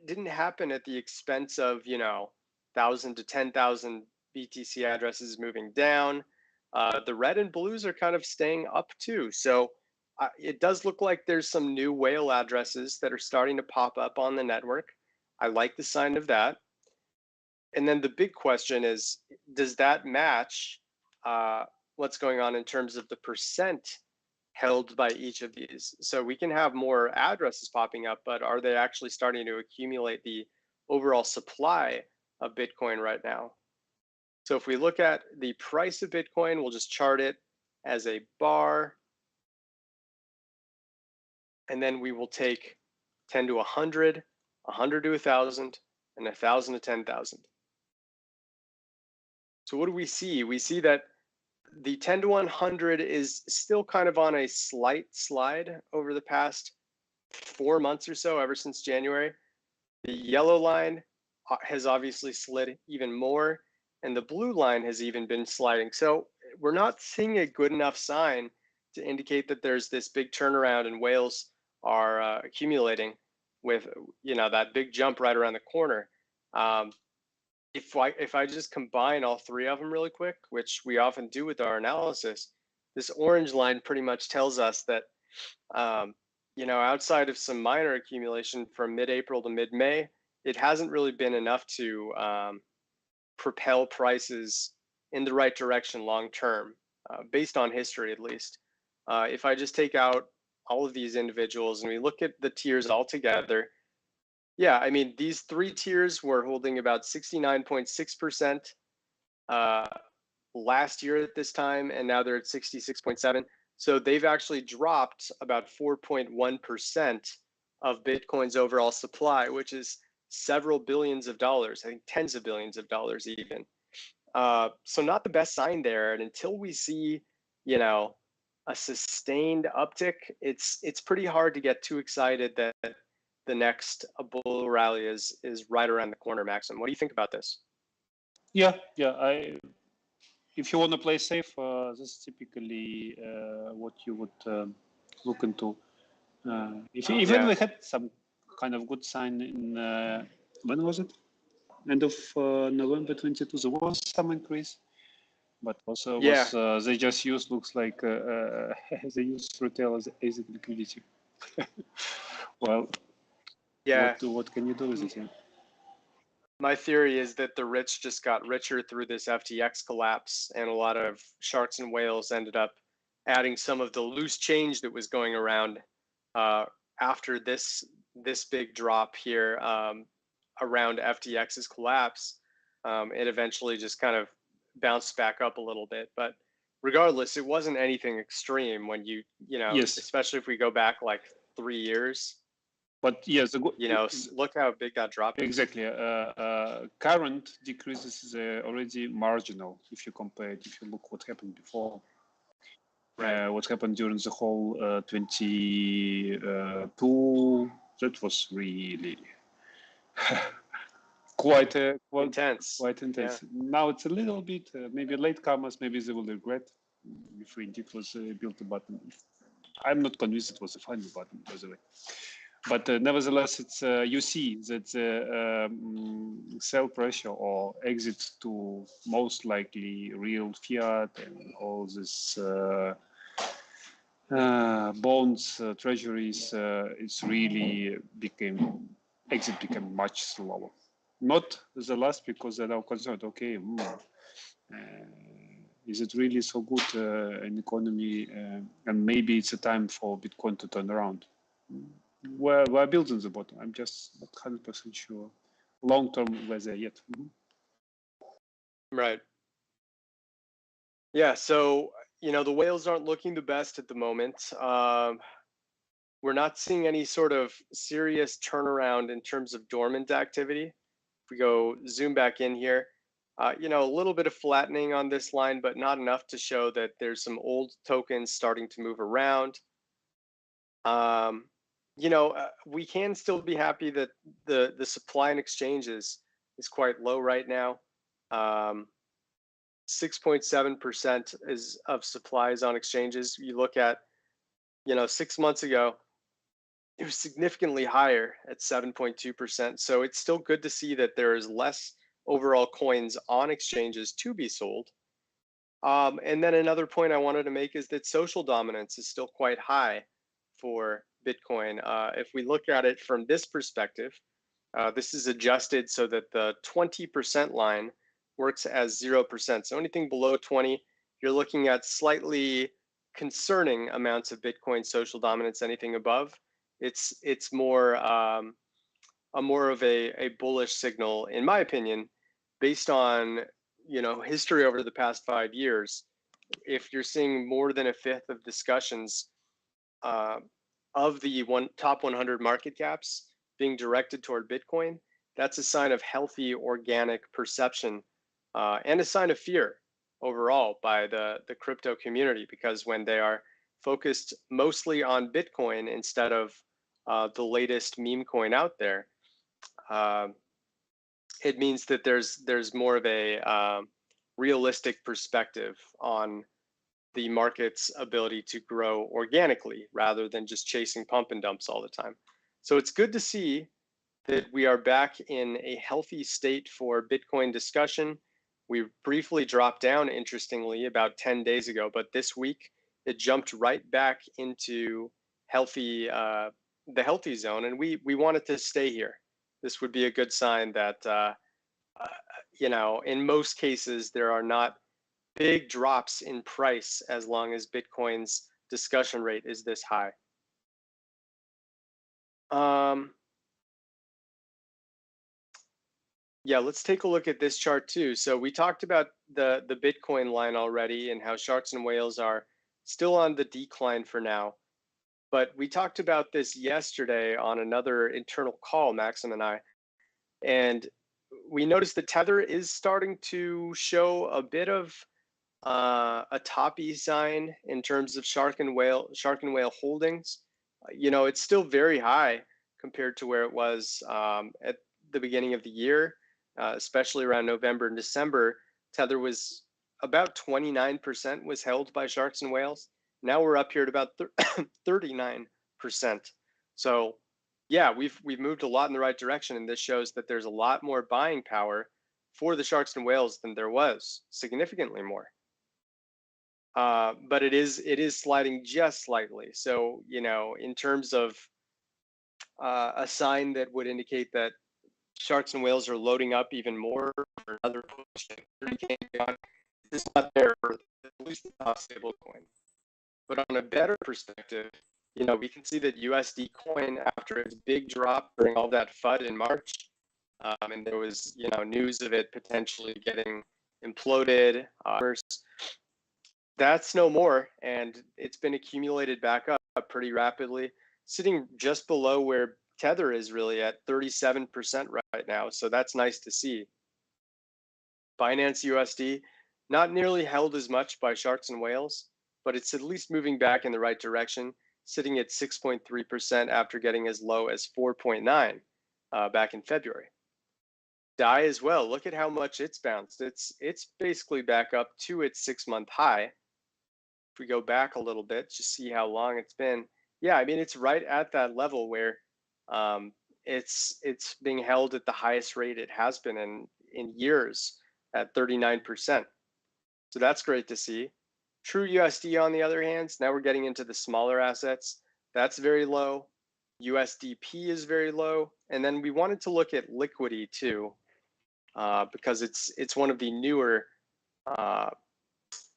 didn't happen at the expense of, you know, 1,000 to 10,000 BTC addresses moving down. The red and blues are kind of staying up too. So it does look like there's some new whale addresses that are starting to pop up on the network. I like the sign of that. And then the big question is, does that match what's going on in terms of the percent held by each of these? So we can have more addresses popping up, but are they actually starting to accumulate the overall supply of Bitcoin right now? So if we look at the price of Bitcoin, we'll just chart it as a bar. And then we will take 10 to 100, 100 to 1,000, and 1,000 to 10,000. So what do we see? We see that the 10 to 100 is still kind of on a slight slide over the past 4 months or so, ever since January. The yellow line has obviously slid even more, and the blue line has even been sliding. So we're not seeing a good enough sign to indicate that there's this big turnaround and whales are accumulating with, you know, that big jump right around the corner. if I just combine all three of them really quick, which we often do with our analysis, this orange line pretty much tells us that outside of some minor accumulation from mid-April to mid-May, it hasn't really been enough to propel prices in the right direction long term, based on history at least. If I just take out all of these individuals and we look at the tiers all together, yeah, I mean, these three tiers were holding about 69.6% last year at this time, and now they're at 66.7. So they've actually dropped about 4.1% of Bitcoin's overall supply, which is several billions of dollars, I think tens of billions of dollars even. So not the best sign there. And until we see, a sustained uptick, it's pretty hard to get too excited that the next bull rally is right around the corner, Maxim. What do you think about this? Yeah. If you want to play safe, this is typically what you would look into. Even we had some kind of good sign in when was it? End of November 22. There was some increase, but also was they just used, looks like they used retail as ASIC liquidity. Well, yeah. What can you do with it? My theory is that the rich just got richer through this FTX collapse, and a lot of sharks and whales ended up adding some of the loose change that was going around after this big drop here around FTX's collapse. It eventually just kind of bounced back up a little bit, but regardless, it wasn't anything extreme when especially if we go back like 3 years. But yes, look how big that drop is. Exactly. Current decreases is already marginal if you compare it. If you look what happened before, right? What happened during the whole 22, that was really quite intense. Quite intense. Yeah. Now it's a little bit maybe latecomers. Maybe they will regret if we indeed was built a button. I'm not convinced it was a final button, by the way. But nevertheless, it's you see that sell pressure or exit to most likely real fiat and all this bonds, treasuries, it's really exit became much slower. Not the last because they're now concerned. Okay, is it really so good an economy? And maybe it's a time for Bitcoin to turn around. We're building the bottom. I'm just not 100% sure. Long term, we're there yet. Right. Yeah. So the whales aren't looking the best at the moment. We're not seeing any sort of serious turnaround in terms of dormant activity. If we go zoom back in here, a little bit of flattening on this line, but not enough to show that there's some old tokens starting to move around. We can still be happy that the supply in exchanges is quite low right now. 6.7% is of supplies on exchanges. You look at, 6 months ago, it was significantly higher at 7.2%. So it's still good to see that there is less overall coins on exchanges to be sold. And then another point I wanted to make is that social dominance is still quite high for Bitcoin. If we look at it from this perspective, this is adjusted so that the 20% line works as 0%. So anything below 20, you're looking at slightly concerning amounts of Bitcoin social dominance. Anything above, it's more more of a bullish signal, in my opinion, based on history over the past 5 years. If you're seeing more than a fifth of discussions of the top 100 market caps being directed toward Bitcoin, that's a sign of healthy organic perception and a sign of fear overall by the crypto community, because when they are focused mostly on Bitcoin instead of the latest meme coin out there, it means that there's more of a realistic perspective on the market's ability to grow organically rather than just chasing pump and dumps all the time. So it's good to see that we are back in a healthy state for Bitcoin discussion. We briefly dropped down, interestingly, about 10 days ago, but this week it jumped right back into healthy, the healthy zone, and we want it to stay here. This would be a good sign that, you know, in most cases, there are not big drops in price as long as Bitcoin's discussion rate is this high. Yeah, let's take a look at this chart too. So we talked about the Bitcoin line already and how sharks and whales are still on the decline for now. But we talked about this yesterday on another internal call, Maxim and I, and we noticed that Tether is starting to show a bit of a toppy sign in terms of shark and whale holdings. You know, it's still very high compared to where it was at the beginning of the year, especially around November and December. Tether was about 29% was held by sharks and whales. Now we're up here at about 39%. So yeah, we've moved a lot in the right direction, and this shows that there's a lot more buying power for the sharks and whales than there was, significantly more. But it is sliding just slightly. So, you know, in terms of a sign that would indicate that sharks and whales are loading up even more for another push, it's not there for at least the top stable coin. But on a better perspective, you know, we can see that USD coin, after its big drop during all that FUD in March, and there was, you know, news of it potentially getting imploded, that's no more, and it's been accumulated back up pretty rapidly, sitting just below where Tether is really at 37% right now. So that's nice to see. Binance USD, not nearly held as much by sharks and whales, but it's at least moving back in the right direction, sitting at 6.3% after getting as low as 4.9 back in February. DAI as well, look at how much it's bounced. It's basically back up to its 6-month high. If we go back a little bit, just see how long it's been. Yeah, I mean, it's right at that level where it's being held at the highest rate it has been in years at 39%. So that's great to see. True USD, on the other hand, now we're getting into the smaller assets. That's very low. USDP is very low. And then we wanted to look at liquidity too, because it's one of the newer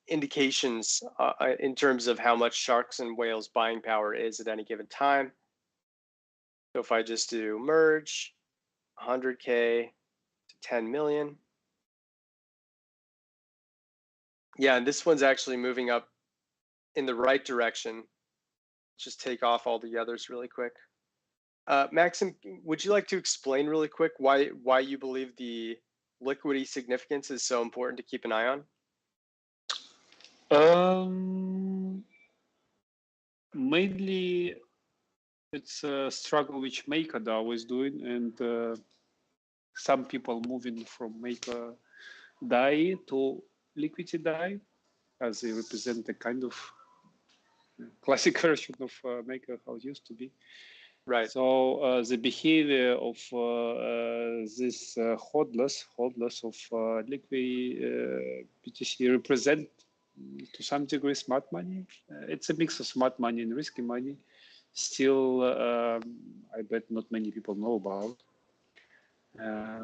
indications in terms of how much sharks and whales buying power is at any given time. So if I just do merge 100K to 10 million. Yeah, and this one's actually moving up in the right direction. Just take off all the others really quick. Maxim, would you like to explain really quick why you believe the liquidity significance is so important to keep an eye on? Mainly, it's a struggle which MakerDAO is doing, and some people moving from Maker DAI to Liquidity DAI, as they represent a kind of classic version of Maker how it used to be. Right. So the behavior of this hodlers of liquid BTC represent to some degree smart money. It's a mix of smart money and risky money. Still, I bet not many people know about.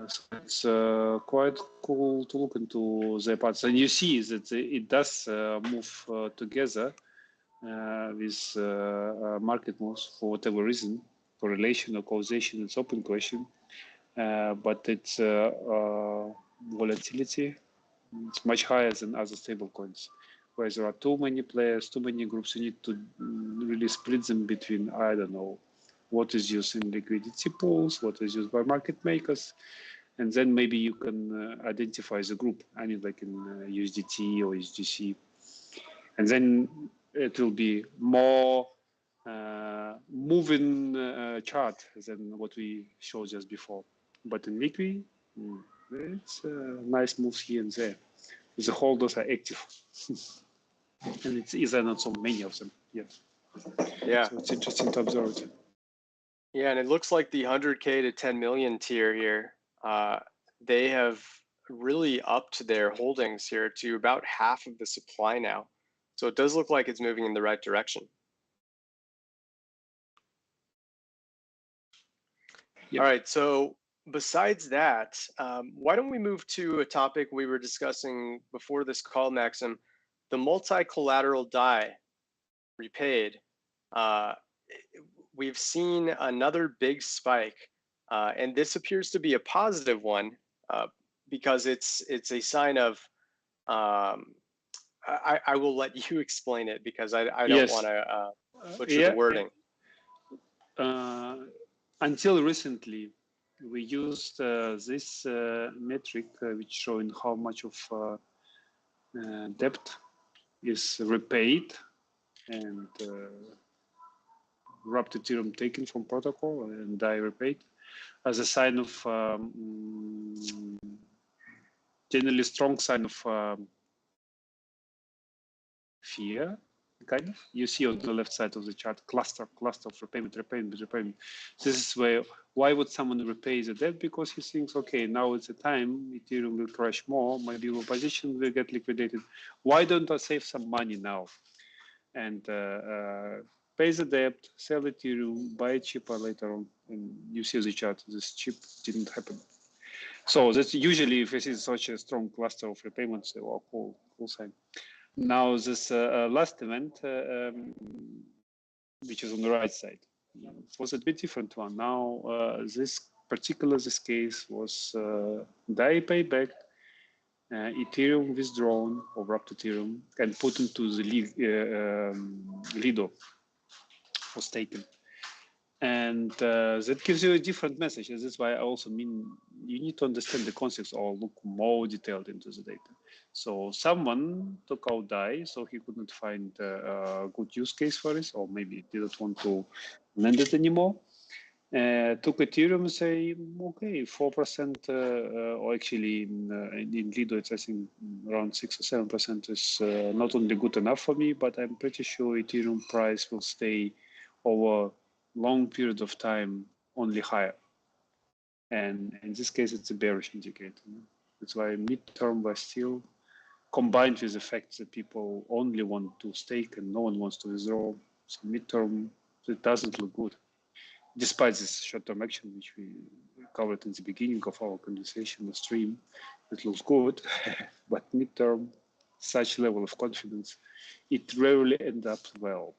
So it's quite cool to look into the parts, and you see that it does move together with market moves for whatever reason. Correlation or causation, it's open question, but its volatility, it's much higher than other stable coins. Where there are too many players, too many groups, you need to really split them between, I don't know, what is used in liquidity pools, what is used by market makers, and then maybe you can identify the group, I mean, like in USDT or USDC, and then it will be more moving chart than what we showed just before. But in liquid, it's nice moves here and there. The holders are active. And it's either not so many of them. Yeah. Yeah. So it's interesting to observe it. Yeah, and it looks like the 100K to 10 million tier here, they have really upped their holdings here to about half of the supply now. So it does look like it's moving in the right direction. Yep. All right, so besides that, why don't we move to a topic we were discussing before this call, Maxim, the multi-collateral DAI repaid. We've seen another big spike, and this appears to be a positive one because it's a sign of. I will let you explain it because I don't want Yes. to butcher the Yeah. wording. Until recently, we used this metric which showing how much of debt is repaid and wrapped Ethereum taken from protocol and DAI repaid as a sign of generally strong sign of fear, kind of. You see on the left side of the chart, cluster of repayment. This is why would someone repay the debt? Because he thinks, okay, now it's a time, Ethereum will crash more, my below position will get liquidated. Why don't I save some money now? And pay the debt, sell Ethereum, buy it cheaper later on. And you see the chart, this cheap didn't happen. So that's usually if you see such a strong cluster of repayments, well, cool sign. Now this last event, which is on the right side, was a bit different one. Now this case was DAI payback, Ethereum withdrawn or wrapped Ethereum and put into the Lido was taken. And that gives you a different message. And that's why I also mean you need to understand the context or look more detailed into the data. So someone took out DAI, so he couldn't find a good use case for it, or maybe didn't want to lend it anymore. Took Ethereum and say, okay, 4%, or actually in Lido, it's I think around 6 or 7% is not only good enough for me, but I'm pretty sure Ethereum price will stay over long period of time only higher. And in this case, it's a bearish indicator. That's why midterm was still combined with the fact that people only want to stake and no one wants to withdraw. So midterm, it doesn't look good, despite this short-term action, which we covered in the beginning of our conversation, the stream. It looks good, but midterm, such level of confidence, it rarely ends up well.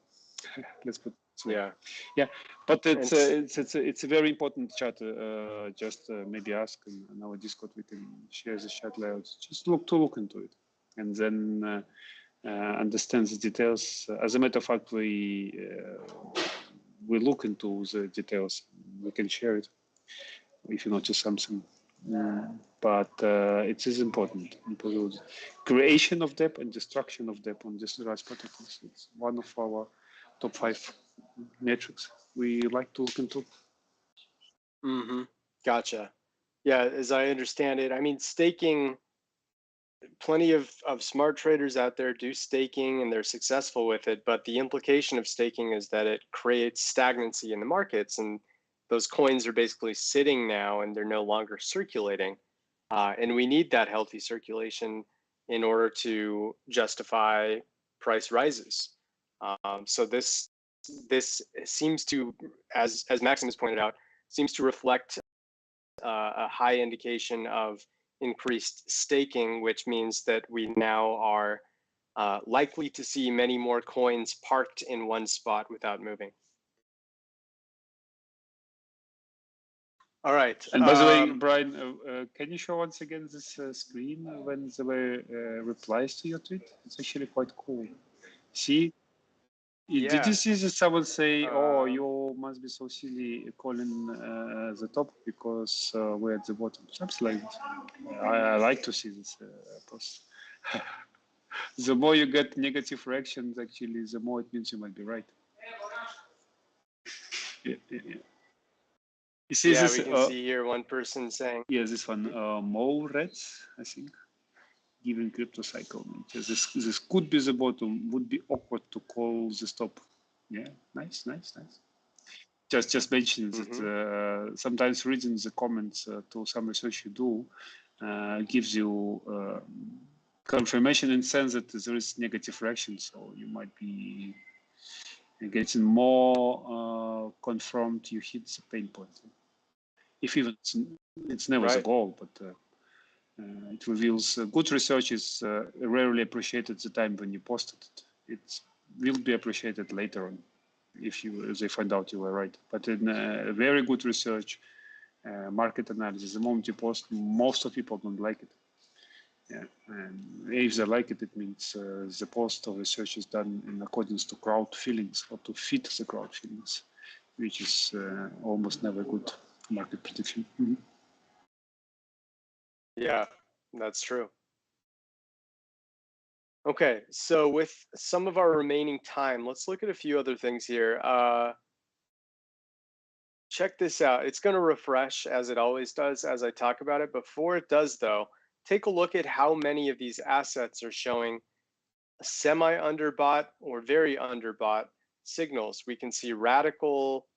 Let's put. Yeah, but it's a very important chat. Just maybe ask in our Discord. We can share the chat layouts. Just look into it, and then understand the details. As a matter of fact, we look into the details. We can share it if you notice something. But it is important. Creation of debt and destruction of debt on decentralized protocols. It's one of our top 5 metrics we like to look into. Gotcha. Yeah, as I understand it, I mean, staking, plenty of smart traders out there do staking and they're successful with it, but the implication of staking is that it creates stagnancy in the markets, and those coins are basically sitting now and they're no longer circulating. And we need that healthy circulation in order to justify price rises. So this seems to, as Maxim has pointed out, seems to reflect a high indication of increased staking, which means that we now are likely to see many more coins parked in one spot without moving. All right. And by the way, Brian, can you show once again this screen when there were replies to your tweet? It's actually quite cool. See? Yeah. Did you see that someone say, "Oh, you must be so silly calling the top because we're at the bottom"? Something like this. I like to see this post. The more you get negative reactions, actually, the more it means you might be right. Yeah. You see this? We can see here one person saying. Yeah, this one, Mo Reds, I think. Given crypto cycle, this could be the bottom. Would be awkward to call the stop. Yeah, nice. just mentioning that sometimes reading the comments to some research you do gives you confirmation in the sense that there is negative reaction, so you might be getting more confirmed you hit the pain point. If even it's never the goal, but it reveals good research is rarely appreciated at the time when you posted it. It will be appreciated later on if they find out you were right. But in very good research, market analysis, the moment you post, most of people don't like it. Yeah, and if they like it, it means the post of research is done in accordance to crowd feelings or to fit the crowd feelings, which is almost never good market prediction. Yeah, that's true. Okay, so with some of our remaining time, let's look at a few other things here. Check this out. It's going to refresh as it always does as I talk about it. Before it does, though, take a look at how many of these assets are showing semi-underbought or very underbought signals. We can see radical,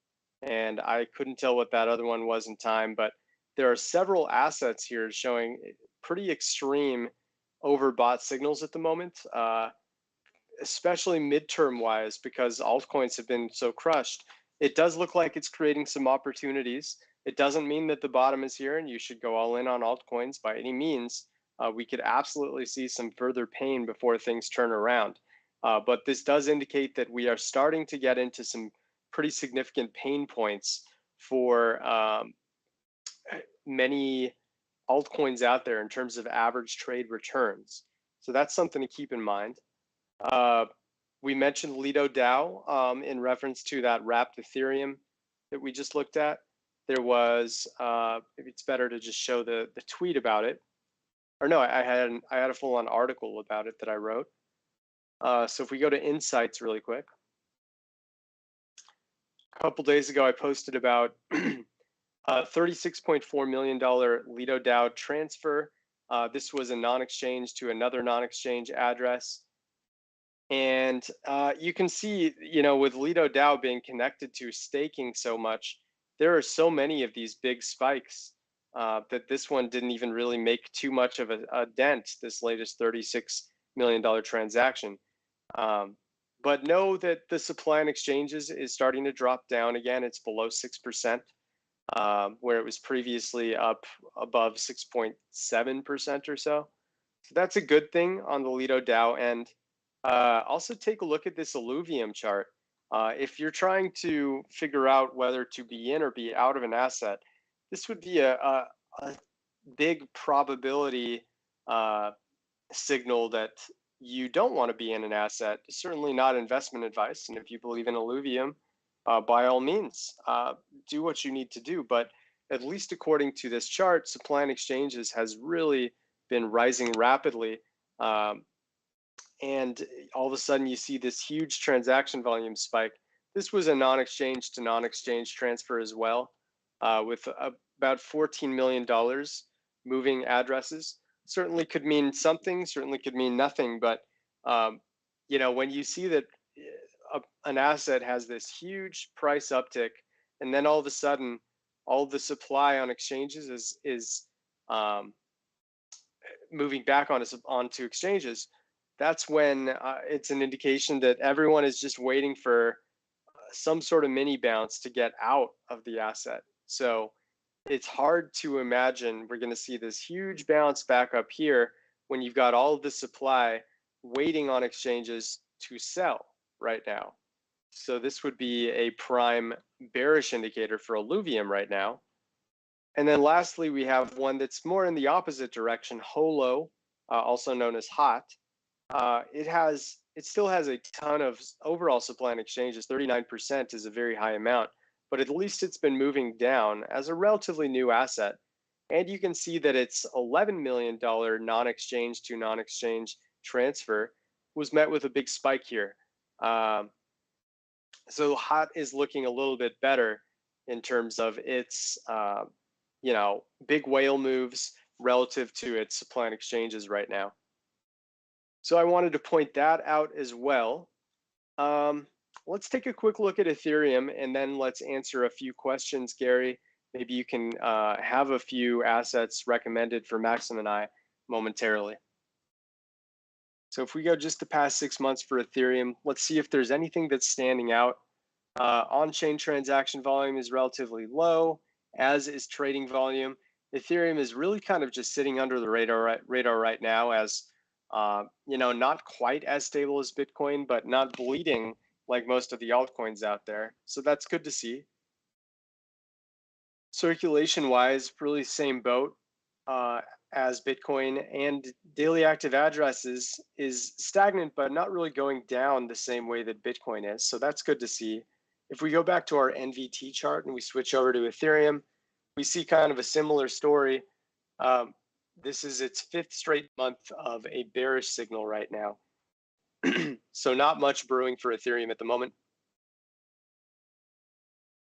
and I couldn't tell what that other one was in time, but there are several assets here showing pretty extreme overbought signals at the moment, especially midterm wise, because altcoins have been so crushed. It does look like it's creating some opportunities. It doesn't mean that the bottom is here and you should go all in on altcoins by any means. We could absolutely see some further pain before things turn around. But this does indicate that we are starting to get into some pretty significant pain points for many altcoins out there in terms of average trade returns. So that's something to keep in mind. We mentioned Lido DAO in reference to that wrapped Ethereum that we just looked at. There was, maybe it's better to just show the tweet about it. Or no, I had a full-on article about it that I wrote. So if we go to insights really quick. A couple days ago, I posted about $36.4 million Lido DAO transfer. This was a non-exchange to another non-exchange address. And you can see, with Lido DAO being connected to staking so much, there are so many of these big spikes that this one didn't even really make too much of a dent, this latest $36 million transaction. But know that the supply in exchanges is starting to drop down again. It's below 6%, where it was previously up above 6.7% or so. So that's a good thing on the Lido DAO end. Also take a look at this alluvium chart. If you're trying to figure out whether to be in or be out of an asset, this would be a big probability signal that you don't want to be in an asset. Certainly not investment advice. And if you believe in alluvium, by all means, do what you need to do. But at least according to this chart, supply and exchanges has really been rising rapidly. And all of a sudden you see this huge transaction volume spike. This was a non-exchange to non-exchange transfer as well, with about $14 million moving addresses. Certainly could mean something, certainly could mean nothing, but when you see that an asset has this huge price uptick, and then all of a sudden all the supply on exchanges is moving back onto exchanges, that's when it's an indication that everyone is just waiting for some sort of mini bounce to get out of the asset. So it's hard to imagine we're going to see this huge bounce back up here when you've got all of the supply waiting on exchanges to sell right now. So this would be a prime bearish indicator for alluvium right now. And then lastly, we have one that's more in the opposite direction, HOLO, also known as HOT. It still has a ton of overall supply in exchanges. 39% is a very high amount, but at least it's been moving down as a relatively new asset. And you can see that its $11 million non-exchange to non-exchange transfer was met with a big spike here. So HOT is looking a little bit better in terms of its, big whale moves relative to its supply and exchanges right now. So I wanted to point that out as well. let's take a quick look at Ethereum, and then let's answer a few questions, Gary. Maybe you can have a few assets recommended for Maxim and I momentarily. So if we go just the past 6 months for Ethereum, let's see if there's anything that's standing out. On-chain transaction volume is relatively low, as is trading volume. Ethereum is really kind of just sitting under the radar right now, as not quite as stable as Bitcoin, but not bleeding like most of the altcoins out there. So that's good to see. Circulation-wise, really same boat as Bitcoin, and daily active addresses is stagnant, but not really going down the same way that Bitcoin is. So that's good to see. If we go back to our NVT chart and we switch over to Ethereum, we see kind of a similar story. This is its 5th straight month of a bearish signal right now. So not much brewing for Ethereum at the moment.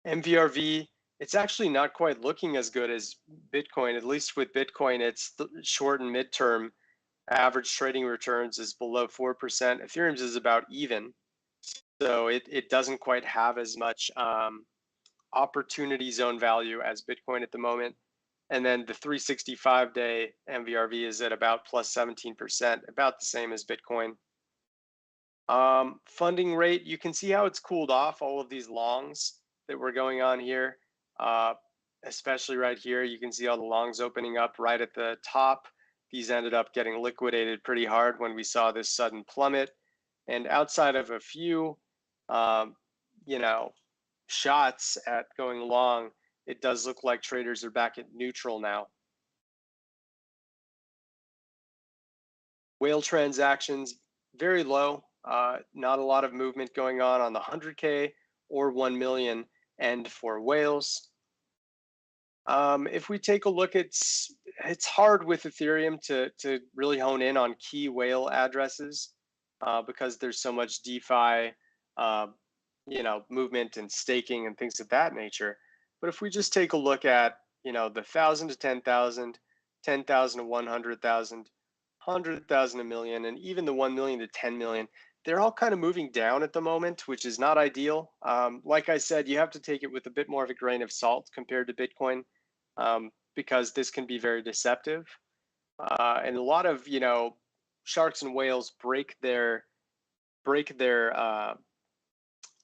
MVRV, it's actually not quite looking as good as Bitcoin. At least with Bitcoin, it's the short and midterm average trading returns is below 4%. Ethereum's is about even. So it doesn't quite have as much opportunity zone value as Bitcoin at the moment. And then the 365-day MVRV is at about plus 17%, about the same as Bitcoin. Funding rate, you can see how it's cooled off all of these longs that were going on here, especially right here. You can see all the longs opening up right at the top. These ended up getting liquidated pretty hard when we saw this sudden plummet. And outside of a few, shots at going long, it does look like traders are back at neutral now. Whale transactions, very low. Not a lot of movement going on the 100K or 1 million end for whales. If we take a look, it's hard with Ethereum to really hone in on key whale addresses because there's so much DeFi, movement and staking and things of that nature. But if we just take a look at, the 1,000 to 10,000, 10,000 to 100,000, 100,000 to million, and even the 1 million to 10 million, they're all kind of moving down at the moment, which is not ideal. Like I said, you have to take it with a bit more of a grain of salt compared to Bitcoin because this can be very deceptive. And a lot of, sharks and whales break their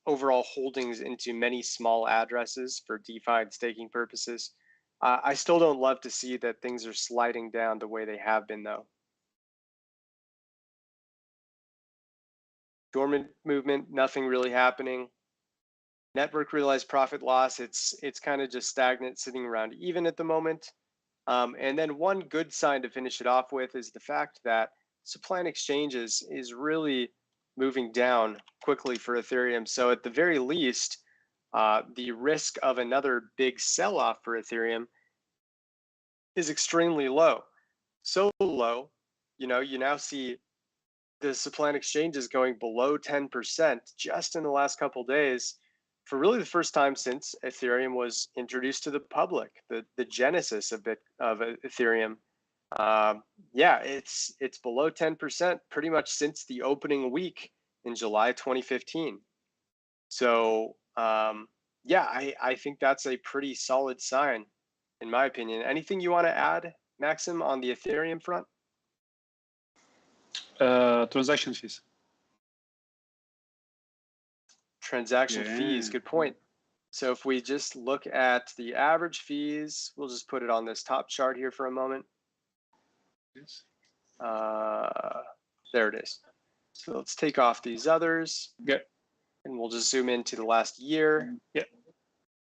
overall holdings into many small addresses for DeFi and staking purposes. I still don't love to see that things are sliding down the way they have been, though. Dormant movement, nothing really happening. Network realized profit loss, it's kind of just stagnant, sitting around even at the moment. And then one good sign to finish it off with is the fact that supply and exchanges is really moving down quickly for Ethereum. So at the very least, the risk of another big sell-off for Ethereum is extremely low. So low, you now see the supply and exchanges going below 10% just in the last couple of days for really the first time since Ethereum was introduced to the public, the genesis of Ethereum. It's below 10% pretty much since the opening week in July 2015. So I think that's a pretty solid sign, in my opinion. Anything you want to add, Maxim, on the Ethereum front? Transaction fees. Transaction fees, good point. So if we just look at the average fees, we'll just put it on this top chart here for a moment. Yes. There it is. So let's take off these others. Yeah. And we'll just zoom into the last year. Yeah.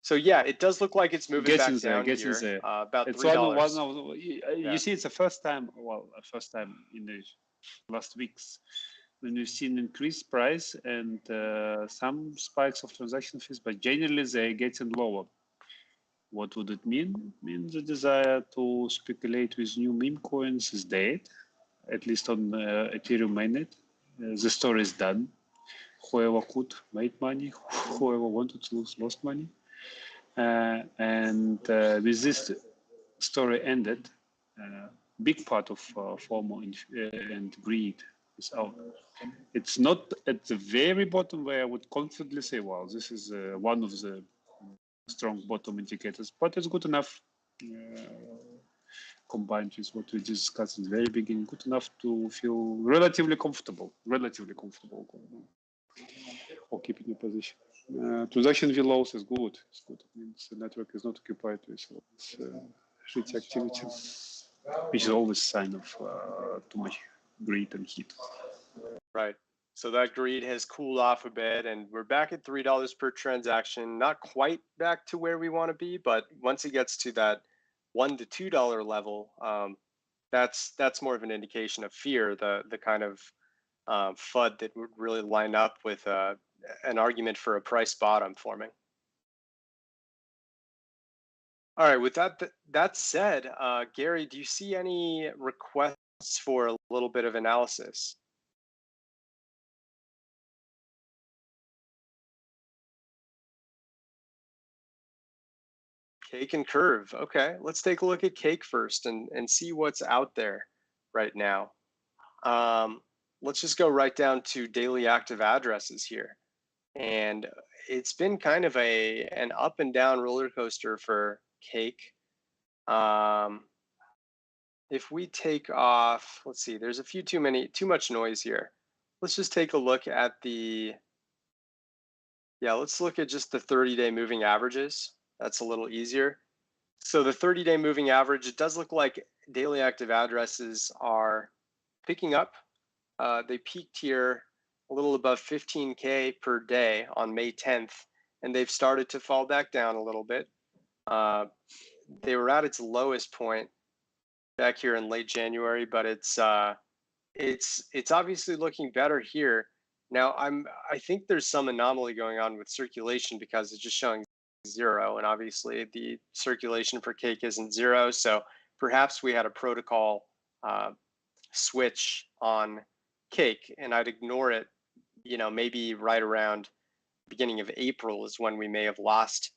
So yeah, it does look like it's moving back down here. About it's $3. You see, it's the first time in the last weeks when we've seen increased price and some spikes of transaction fees, but generally they're getting lower. What would it mean? It means the desire to speculate with new meme coins is dead, at least on Ethereum mainnet. The story is done. Whoever could made money, whoever wanted to lost money. And with this story ended, big part of FOMO and greed is out. It's not at the very bottom where I would confidently say, well, this is one of the strong bottom indicators, but it's good enough combined with what we discussed in the very beginning, good enough to feel relatively comfortable or keeping a position. Transaction V-lows is good. It's good. It means the network is not occupied with shitty activity, which is always a sign of too much greed and heat. Right. So that greed has cooled off a bit, and we're back at $3 per transaction. Not quite back to where we want to be, but once it gets to that $1 to $2 level, that's more of an indication of fear, the kind of FUD that would really line up with an argument for a price bottom forming. All right, with that said, Gary, do you see any requests for a little bit of analysis? Cake and curve. Okay, let's take a look at cake first and see what's out there right now. Let's just go right down to daily active addresses here. And it's been kind of an up and down roller coaster for cake. If we take off, let's see, there's a few too much noise here. Let's just take a look at let's look at just the 30-day moving averages. That's a little easier. So the 30-day moving average, it does look like daily active addresses are picking up. They peaked here a little above 15K per day on May 10th, and they've started to fall back down a little bit. They were at its lowest point back here in late January, but it's obviously looking better here. Now I think there's some anomaly going on with circulation because it's just showing 0, and obviously the circulation for cake isn't 0, so perhaps we had a protocol switch on cake, and I'd ignore it. Maybe right around beginning of April is when we may have lost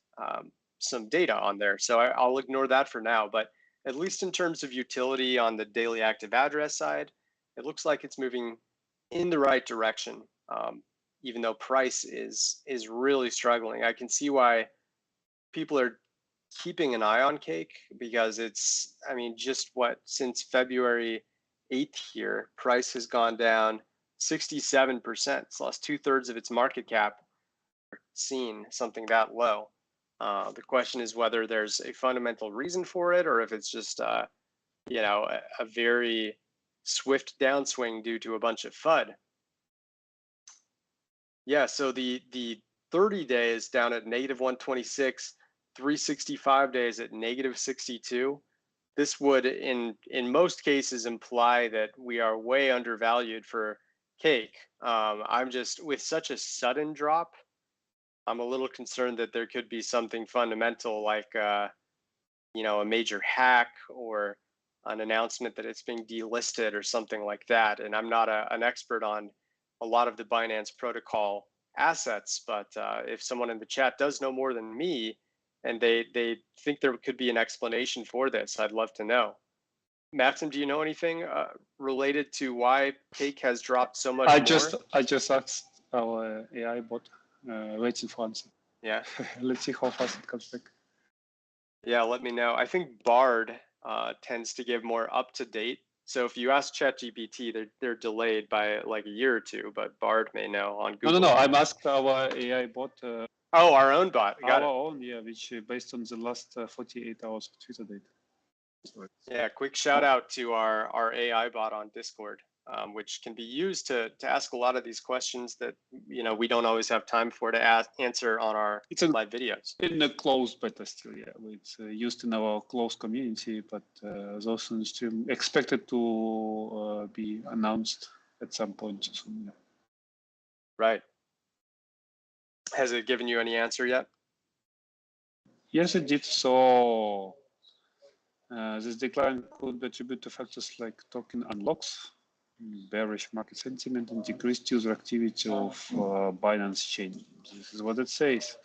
some data on there, so I'll ignore that for now. But at least in terms of utility on the daily active address side, it looks like it's moving in the right direction, even though price is really struggling. I can see why people are keeping an eye on cake, because it's, just since February 8th here, price has gone down 67%. It's lost 2/3 of its market cap. Seen something that low. The question is whether there's a fundamental reason for it, or if it's just a very swift downswing due to a bunch of FUD. Yeah, so the 30 days down at -126, 365 days at -62. This would in most cases imply that we are way undervalued for cake. I'm just, with such a sudden drop, I'm a little concerned that there could be something fundamental, like a major hack or an announcement that it's being delisted or something like that. And I'm not an expert on a lot of the Binance protocol assets, but if someone in the chat does know more than me, and they think there could be an explanation for this, I'd love to know. Maxim, do you know anything related to why cake has dropped so much more? I just asked our AI bot, waiting for answer. Yeah. Let's see how fast it comes back. Yeah, let me know. I think Bard tends to give more up to date. So if you ask ChatGPT, they're delayed by like a year or two, but Bard may know on Google. No. I'm asked our AI bot. Oh, our own bot. Got our own, yeah, which based on the last 48 hours of Twitter data. Yeah, quick shout out to our AI bot on Discord, which can be used to ask a lot of these questions that we don't always have time for to answer on our live videos. In a closed beta still, yeah. It's used in our closed community, but those in stream expected to be announced at some point soon. Yeah. Right. Has it given you any answer yet? Yes, it did. So this decline could be attributed to factors like token unlocks, bearish market sentiment, and decreased user activity of Binance chain. This is what it says.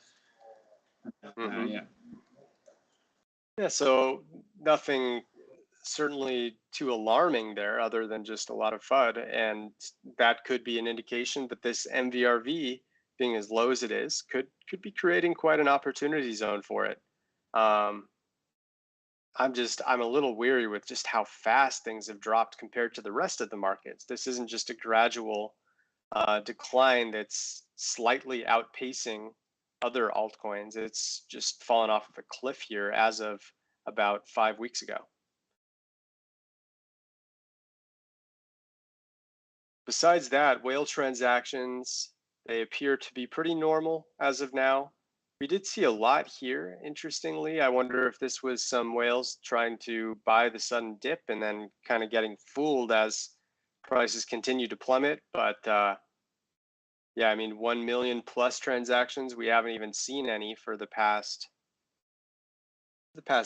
Yeah. So nothing certainly too alarming there, other than just a lot of FUD. And that could be an indication that this MVRV, being as low as it is, could be creating quite an opportunity zone for it. I'm a little weary with just how fast things have dropped compared to the rest of the markets. This isn't just a gradual decline that's slightly outpacing other altcoins. It's just fallen off of a cliff here as of about 5 weeks ago. Besides that, whale transactions, they appear to be pretty normal as of now. We did see a lot here, interestingly. I wonder if this was some whales trying to buy the sudden dip and then kind of getting fooled as prices continue to plummet. But yeah, I mean, 1 million plus transactions, we haven't even seen any for the past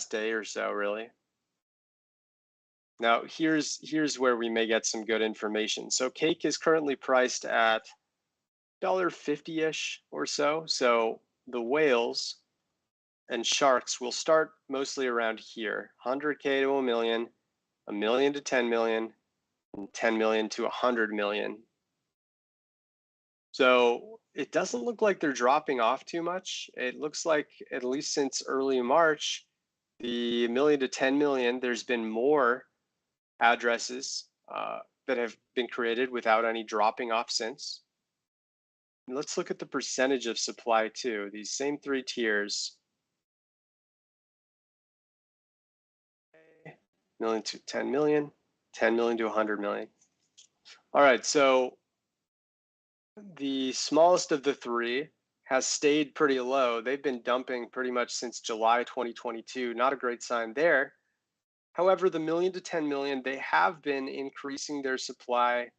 day or so, really. Now, here's where we may get some good information. So cake is currently priced at $1.50-ish or so. So the whales and sharks will start mostly around here, 100K to a million to 10 million, and 10 million to 100 million. So it doesn't look like they're dropping off too much. It looks like, at least since early March, the million to 10 million, there's been more addresses that have been created without any dropping off since. And let's look at the percentage of supply too. These same three tiers. Million to 10 million, 10 million to 100 million. All right, so the smallest of the three has stayed pretty low. They've been dumping pretty much since July 2022. Not a great sign there. However, the million to 10 million, they have been increasing their supply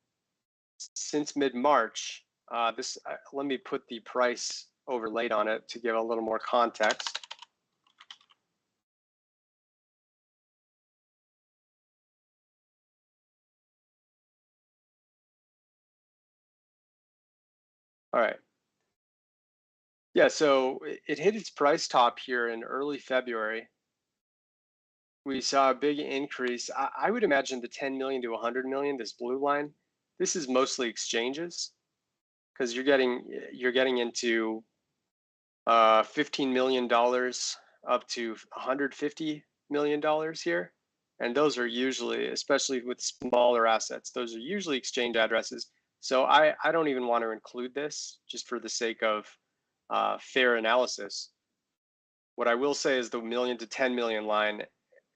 since mid-March. Let me put the price overlaid on it to give a little more context. All right. Yeah, so it hit its price top here in early February. We saw a big increase. I would imagine the 10 million to 100 million, this blue line, this is mostly exchanges, because you're getting into $15 million up to $150 million here. And those are usually, especially with smaller assets, those are usually exchange addresses. So I don't even want to include this just for the sake of fair analysis. What I will say is the million to 10 million line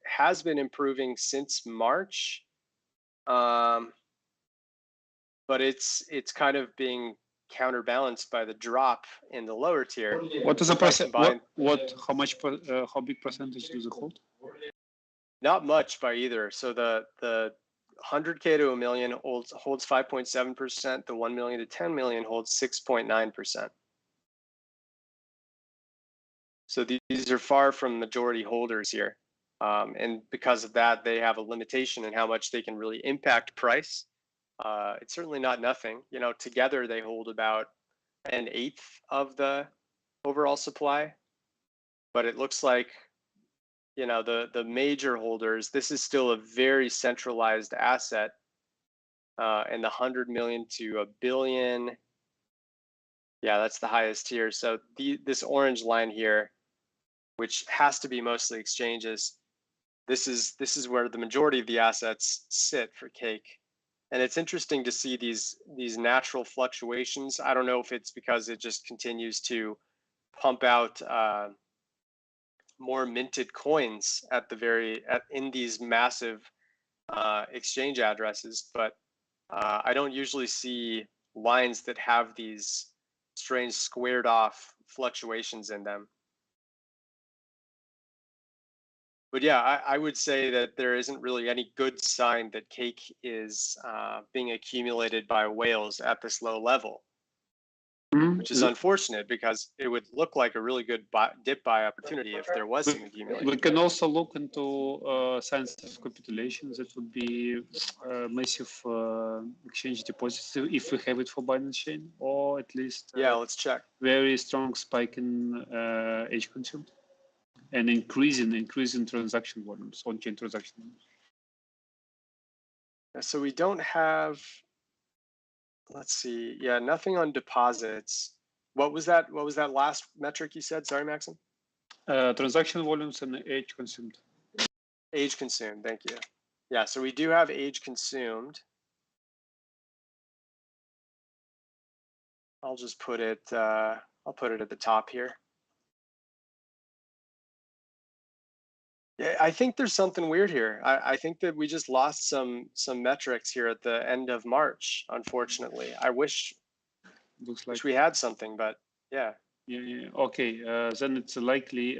has been improving since March, but it's kind of being counterbalanced by the drop in the lower tier. What is the percent? How big percentage do they hold? Not much by either. So the 100K to a million holds 5.7%. The 1 million to 10 million holds 6.9%. So these are far from majority holders here. And because of that, they have a limitation in how much they can really impact price. It's certainly not nothing. You know, together they hold about 1/8 of the overall supply. But it looks like, you know, the major holders, this is still a very centralized asset. And the 100 million to a billion, yeah, that's the highest tier. So this orange line here, which has to be mostly exchanges, this is where the majority of the assets sit for cake. And it's interesting to see these natural fluctuations. I don't know if it's because it just continues to pump out more minted coins in these massive exchange addresses, but I don't usually see lines that have these strange squared off fluctuations in them. But yeah, I would say that there isn't really any good sign that cake is being accumulated by whales at this low level, which is unfortunate because it would look like a really good dip buy opportunity if there was some accumulation. We can also look into signs of capitulation. That would be massive exchange deposits if we have it for Binance Chain, or at least let's check. Very strong spike in H consumed and increasing transaction volumes, on-chain transaction volumes. So we don't have, let's see, yeah, nothing on deposits. What was that? What was that last metric you said? Sorry, Maxim. Transaction volumes and age consumed. Age consumed, thank you. Yeah, so we do have age consumed. I'll just put it, I'll put it at the top here. Yeah, I think there's something weird here. I think that we just lost some metrics here at the end of March, unfortunately. I wish we had something, but yeah. Yeah. Okay, then it's likely,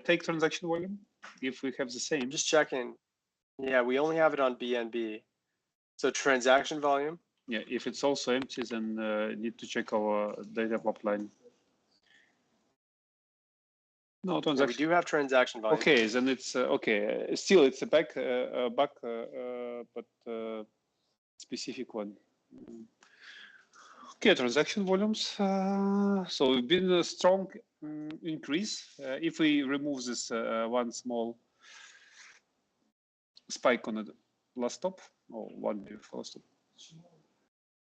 take transaction volume, if we have the same. Just checking. Yeah, we only have it on BNB. So transaction volume. Yeah, if it's also empty, then need to check our data pipeline. No transaction. Yeah, we do have transaction volume. Okay, then it's okay. Still, it's a back, but specific one. Okay, transaction volumes. So we've been a strong increase. If we remove this one small spike on the last stop, or one before stop.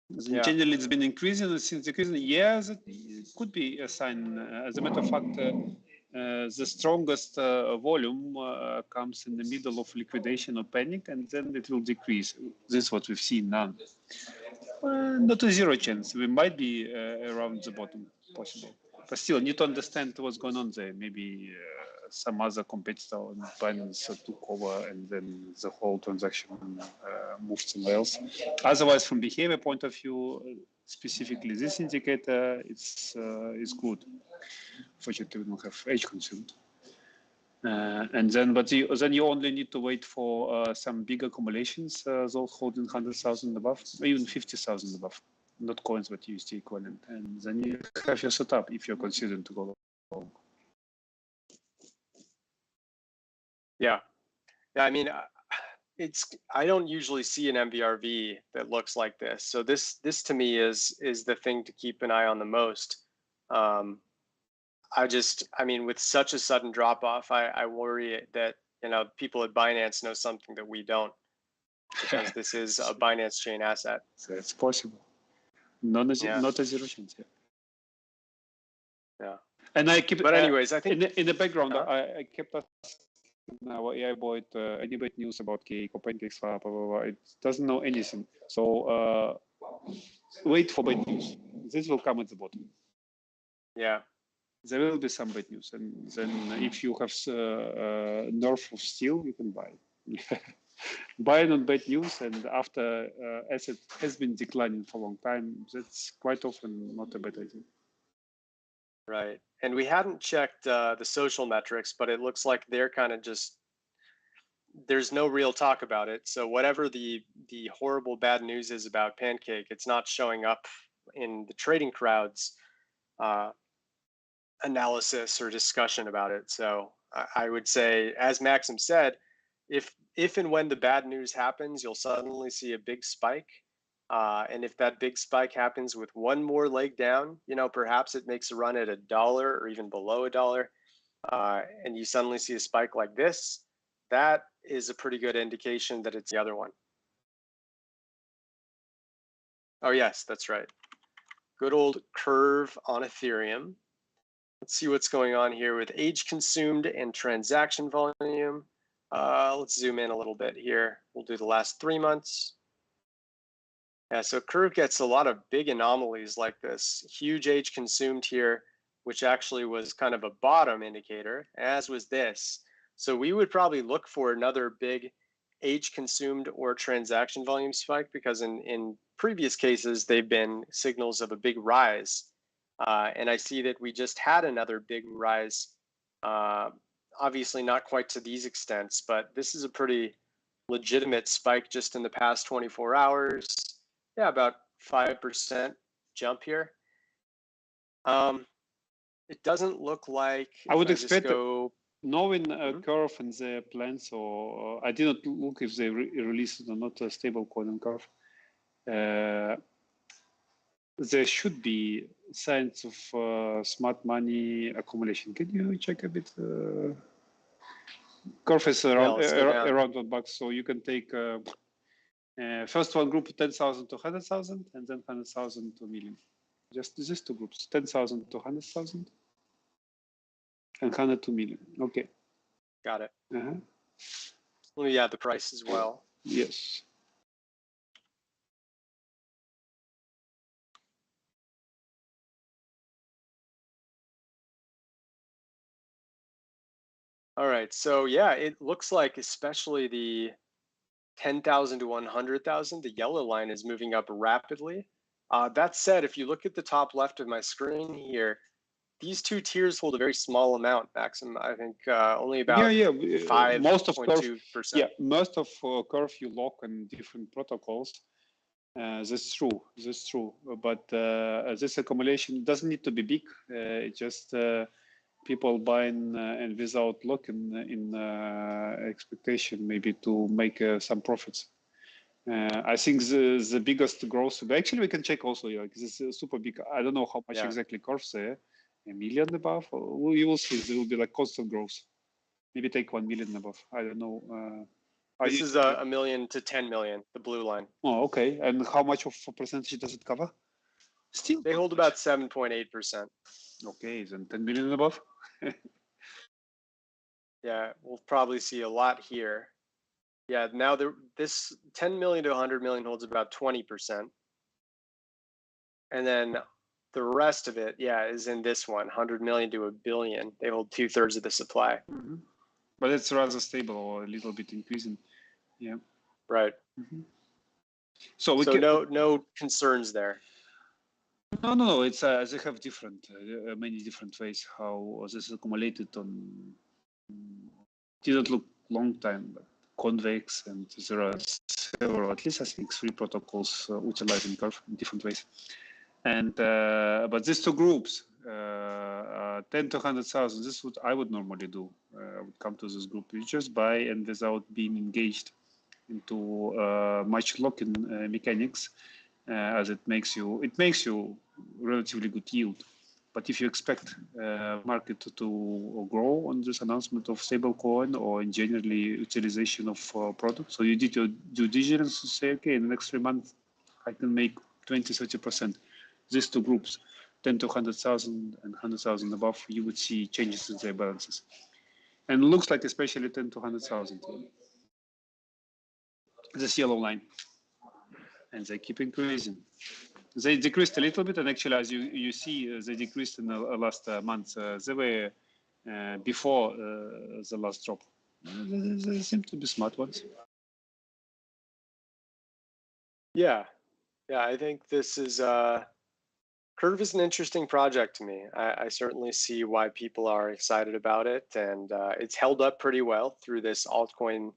Yeah. Generally, it's been increasing since decreasing. Yes, it could be a sign. As a matter of fact, the strongest volume comes in the middle of liquidation or panic, and then it will decrease. This is what we've seen now. Not a zero chance. We might be around the bottom, possible. But still, need to understand what's going on there. Maybe some other competitor on Binance took over, and then the whole transaction moved somewhere else. Otherwise, from behavior point of view, specifically this indicator is good. Fortunately, we don't have age consumed. And then, but then you only need to wait for some big accumulations, those holding 100,000 above, even 50,000 above, not coins, but USD equivalent. And then you have your setup if you're considering to go long. Yeah. I mean, I don't usually see an MVRV that looks like this. So this to me is the thing to keep an eye on the most. I mean, with such a sudden drop off, I worry that, you know, people at Binance know something that we don't, because this is a Binance chain asset. So it's possible. Not a zero chance. Yeah. And I keep. But anyways, I think in the background, I kept asking our AI bot any bad news about cake or pancake swap, blah, blah, blah. It doesn't know anything. So wait for bad news. This will come at the bottom. Yeah. There will be some bad news, and then if you have nerf of steel, you can buy. Buying on bad news, and after asset has been declining for a long time, that's quite often not a bad idea. Right. And we hadn't checked the social metrics, but it looks like they're kind of just, there's no real talk about it. So whatever the horrible bad news is about Pancake, it's not showing up in the trading crowds analysis or discussion about it. So I would say, as Maxim said, if and when the bad news happens, you'll suddenly see a big spike. And if that big spike happens with one more leg down, you know, perhaps it makes a run at $1 or even below $1, and you suddenly see a spike like this, that is a pretty good indication that it's the other one. Oh yes, that's right. Good old curve on Ethereum. Let's see what's going on here with age consumed and transaction volume. Let's zoom in a little bit here. We'll do the last 3 months. Yeah, so curve gets a lot of big anomalies like this. Huge age consumed here, which actually was kind of a bottom indicator, as was this. So we would probably look for another big age consumed or transaction volume spike, because in previous cases, they've been signals of a big rise. And I see that we just had another big rise, obviously not quite to these extents, but this is a pretty legitimate spike just in the past 24 hours. Yeah, about 5% jump here. It doesn't look like, I would expect knowing curve and their plans, or I did not look if they released or not a stable coin on curve. There should be signs of smart money accumulation. Can you check a bit? Curve is around $1, so you can take First one group 10,000 to 100,000, and then 100,000 to million. Just these two groups: 10,000 to 100,000, and 100 to million. Okay. Got it. Uh-huh. Let me add the price as well. Yes. All right, so yeah, it looks like especially the 10,000 to 100,000, the yellow line is moving up rapidly. That said, if you look at the top left of my screen here, these two tiers hold a very small amount, Maxim. I think only about 5.2%. Most of curve, most of curve you lock in different protocols. That's true. That's true. But this accumulation doesn't need to be big. It's just people buying and without locking in expectation, maybe to make some profits. I think the biggest growth. Actually, we can check also. Yeah, this is super big. I don't know how much exactly curves there. A million above. You will see. There will be like constant growth. Maybe take 1 million above. I don't know. This is a million to 10 million, the blue line. Oh, okay. And how much of a percentage does it cover? Still, they hold about 7.8%. Okay, then 10 million above. Yeah, we'll probably see a lot here. Yeah, now this 10 million to 100 million holds about 20%. And then the rest of it, yeah, is in this one, 100 million to a billion. They hold 2/3 of the supply. Mm-hmm. But it's rather stable or a little bit increasing. Yeah. Right. Mm-hmm. So no concerns there. No. It's they have different many different ways how this is accumulated on. Didn't look long time, but convex, and there are several, at least I think 3 protocols utilizing curve in different ways. And but these two groups, 10 to 100,000, this is what I would normally do. I would come to this group. You just buy and without being engaged into much lock-in mechanics, as it makes you relatively good yield. But if you expect market to grow on this announcement of stablecoin or in generally utilization of products, so you did your due diligence to say, okay, in the next 3 months, I can make 20-30%. These two groups, 10 to 100,000 and 100,000 above, you would see changes in their balances. And it looks like especially 10 to 100,000. This yellow line. And they keep increasing. They decreased a little bit, and actually, as you see, they decreased in the last month. They were before the last drop. They seem to be smart ones. Yeah, I think this is Curve is an interesting project to me. I certainly see why people are excited about it, and it's held up pretty well through this altcoin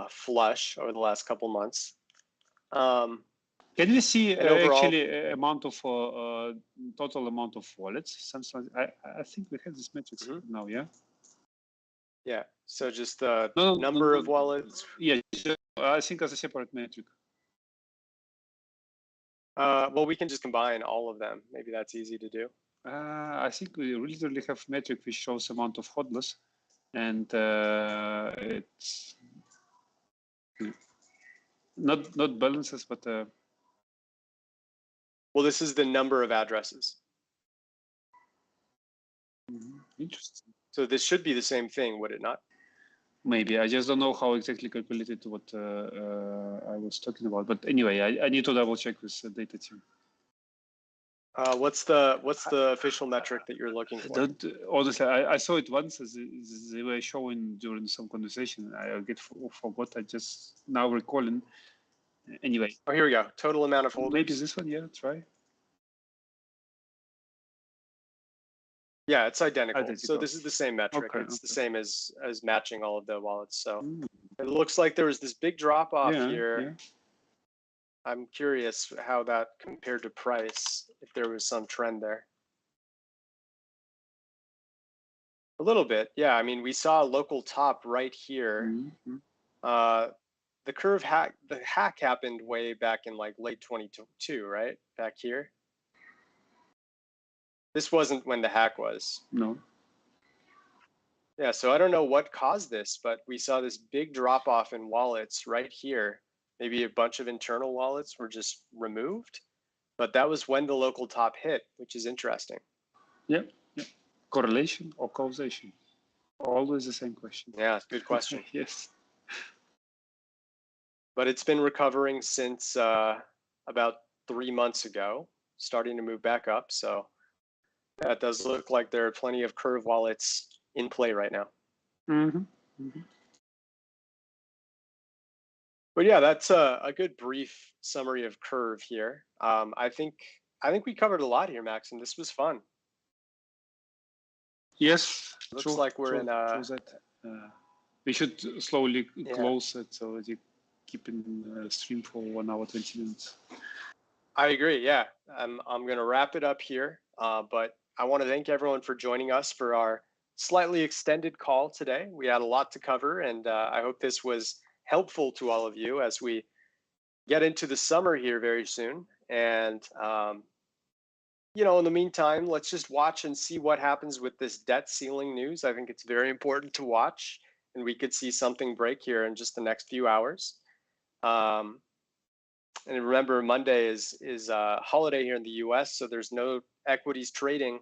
flush over the last couple months. Can we see overall, actually amount of total amount of wallets? I think we have this metrics now, yeah. Yeah. So just the number of wallets. Yeah, I think as a separate metric. Well, we can just combine all of them. Maybe that's easy to do. I think we literally have metric which shows amount of hodlers, and it's not balances, but well, this is the number of addresses. Interesting. So this should be the same thing, would it not? Maybe. I just don't know how exactly calculated what I was talking about. But anyway, I need to double check with the data team. What's the official metric that you're looking for? Honestly, I saw it once. They were showing during some conversation. I forgot. I just now recalling. Anyway. Oh, here we go. Total amount of holders. Maybe this one. Yeah, try. Yeah, it's identical. So this is the same metric. Okay, it's the same as matching all of the wallets. So it looks like there was this big drop off here. Yeah. I'm curious how that compared to price, if there was some trend there. A little bit, yeah. I mean, we saw a local top right here. The curve hack, the hack happened way back in like late 2022, right? Back here. This wasn't when the hack was. No. Yeah, so I don't know what caused this, but we saw this big drop off in wallets right here Maybe a bunch of internal wallets were just removed, but that was when the local top hit, which is interesting. Yeah. Correlation or causation? Always the same question. Yeah, good question. Yes. But it's been recovering since about 3 months ago, starting to move back up. So that does look like there are plenty of Curve wallets in play right now. But yeah, that's a good brief summary of Curve here. I think we covered a lot here, Max, and this was fun. Yes. Looks like we're in a. That. We should slowly close it so that you keep in stream for 1 hour 20 minutes. I agree. Yeah, I'm going to wrap it up here. But I want to thank everyone for joining us for our slightly extended call today. We had a lot to cover, and I hope this was helpful to all of you as we get into the summer here very soon. And you know, in the meantime, let's just watch and see what happens with this debt ceiling news. I think it's very important to watch, and we could see something break here in just the next few hours. And remember, Monday is a holiday here in the US, so there's no equities trading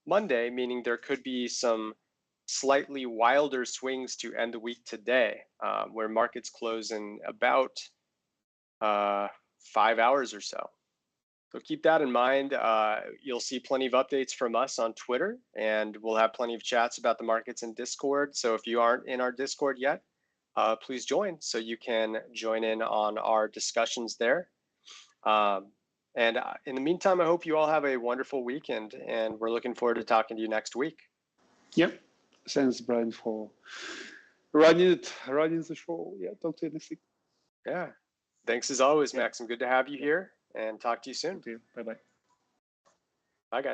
Monday, meaning there could be some slightly wilder swings to end the week today, where markets close in about 5 hours or so. So keep that in mind. You'll see plenty of updates from us on Twitter, and we'll have plenty of chats about the markets in Discord. So if you aren't in our Discord yet, please join so you can join in on our discussions there. And in the meantime, I hope you all have a wonderful weekend, and we're looking forward to talking to you next week. Yep. Thanks, Brian, for running the show. Yeah, talk to you next week. Yeah. Thanks as always, Max, and good to have you here, and talk to you soon. Okay. Bye-bye. Bye, guys.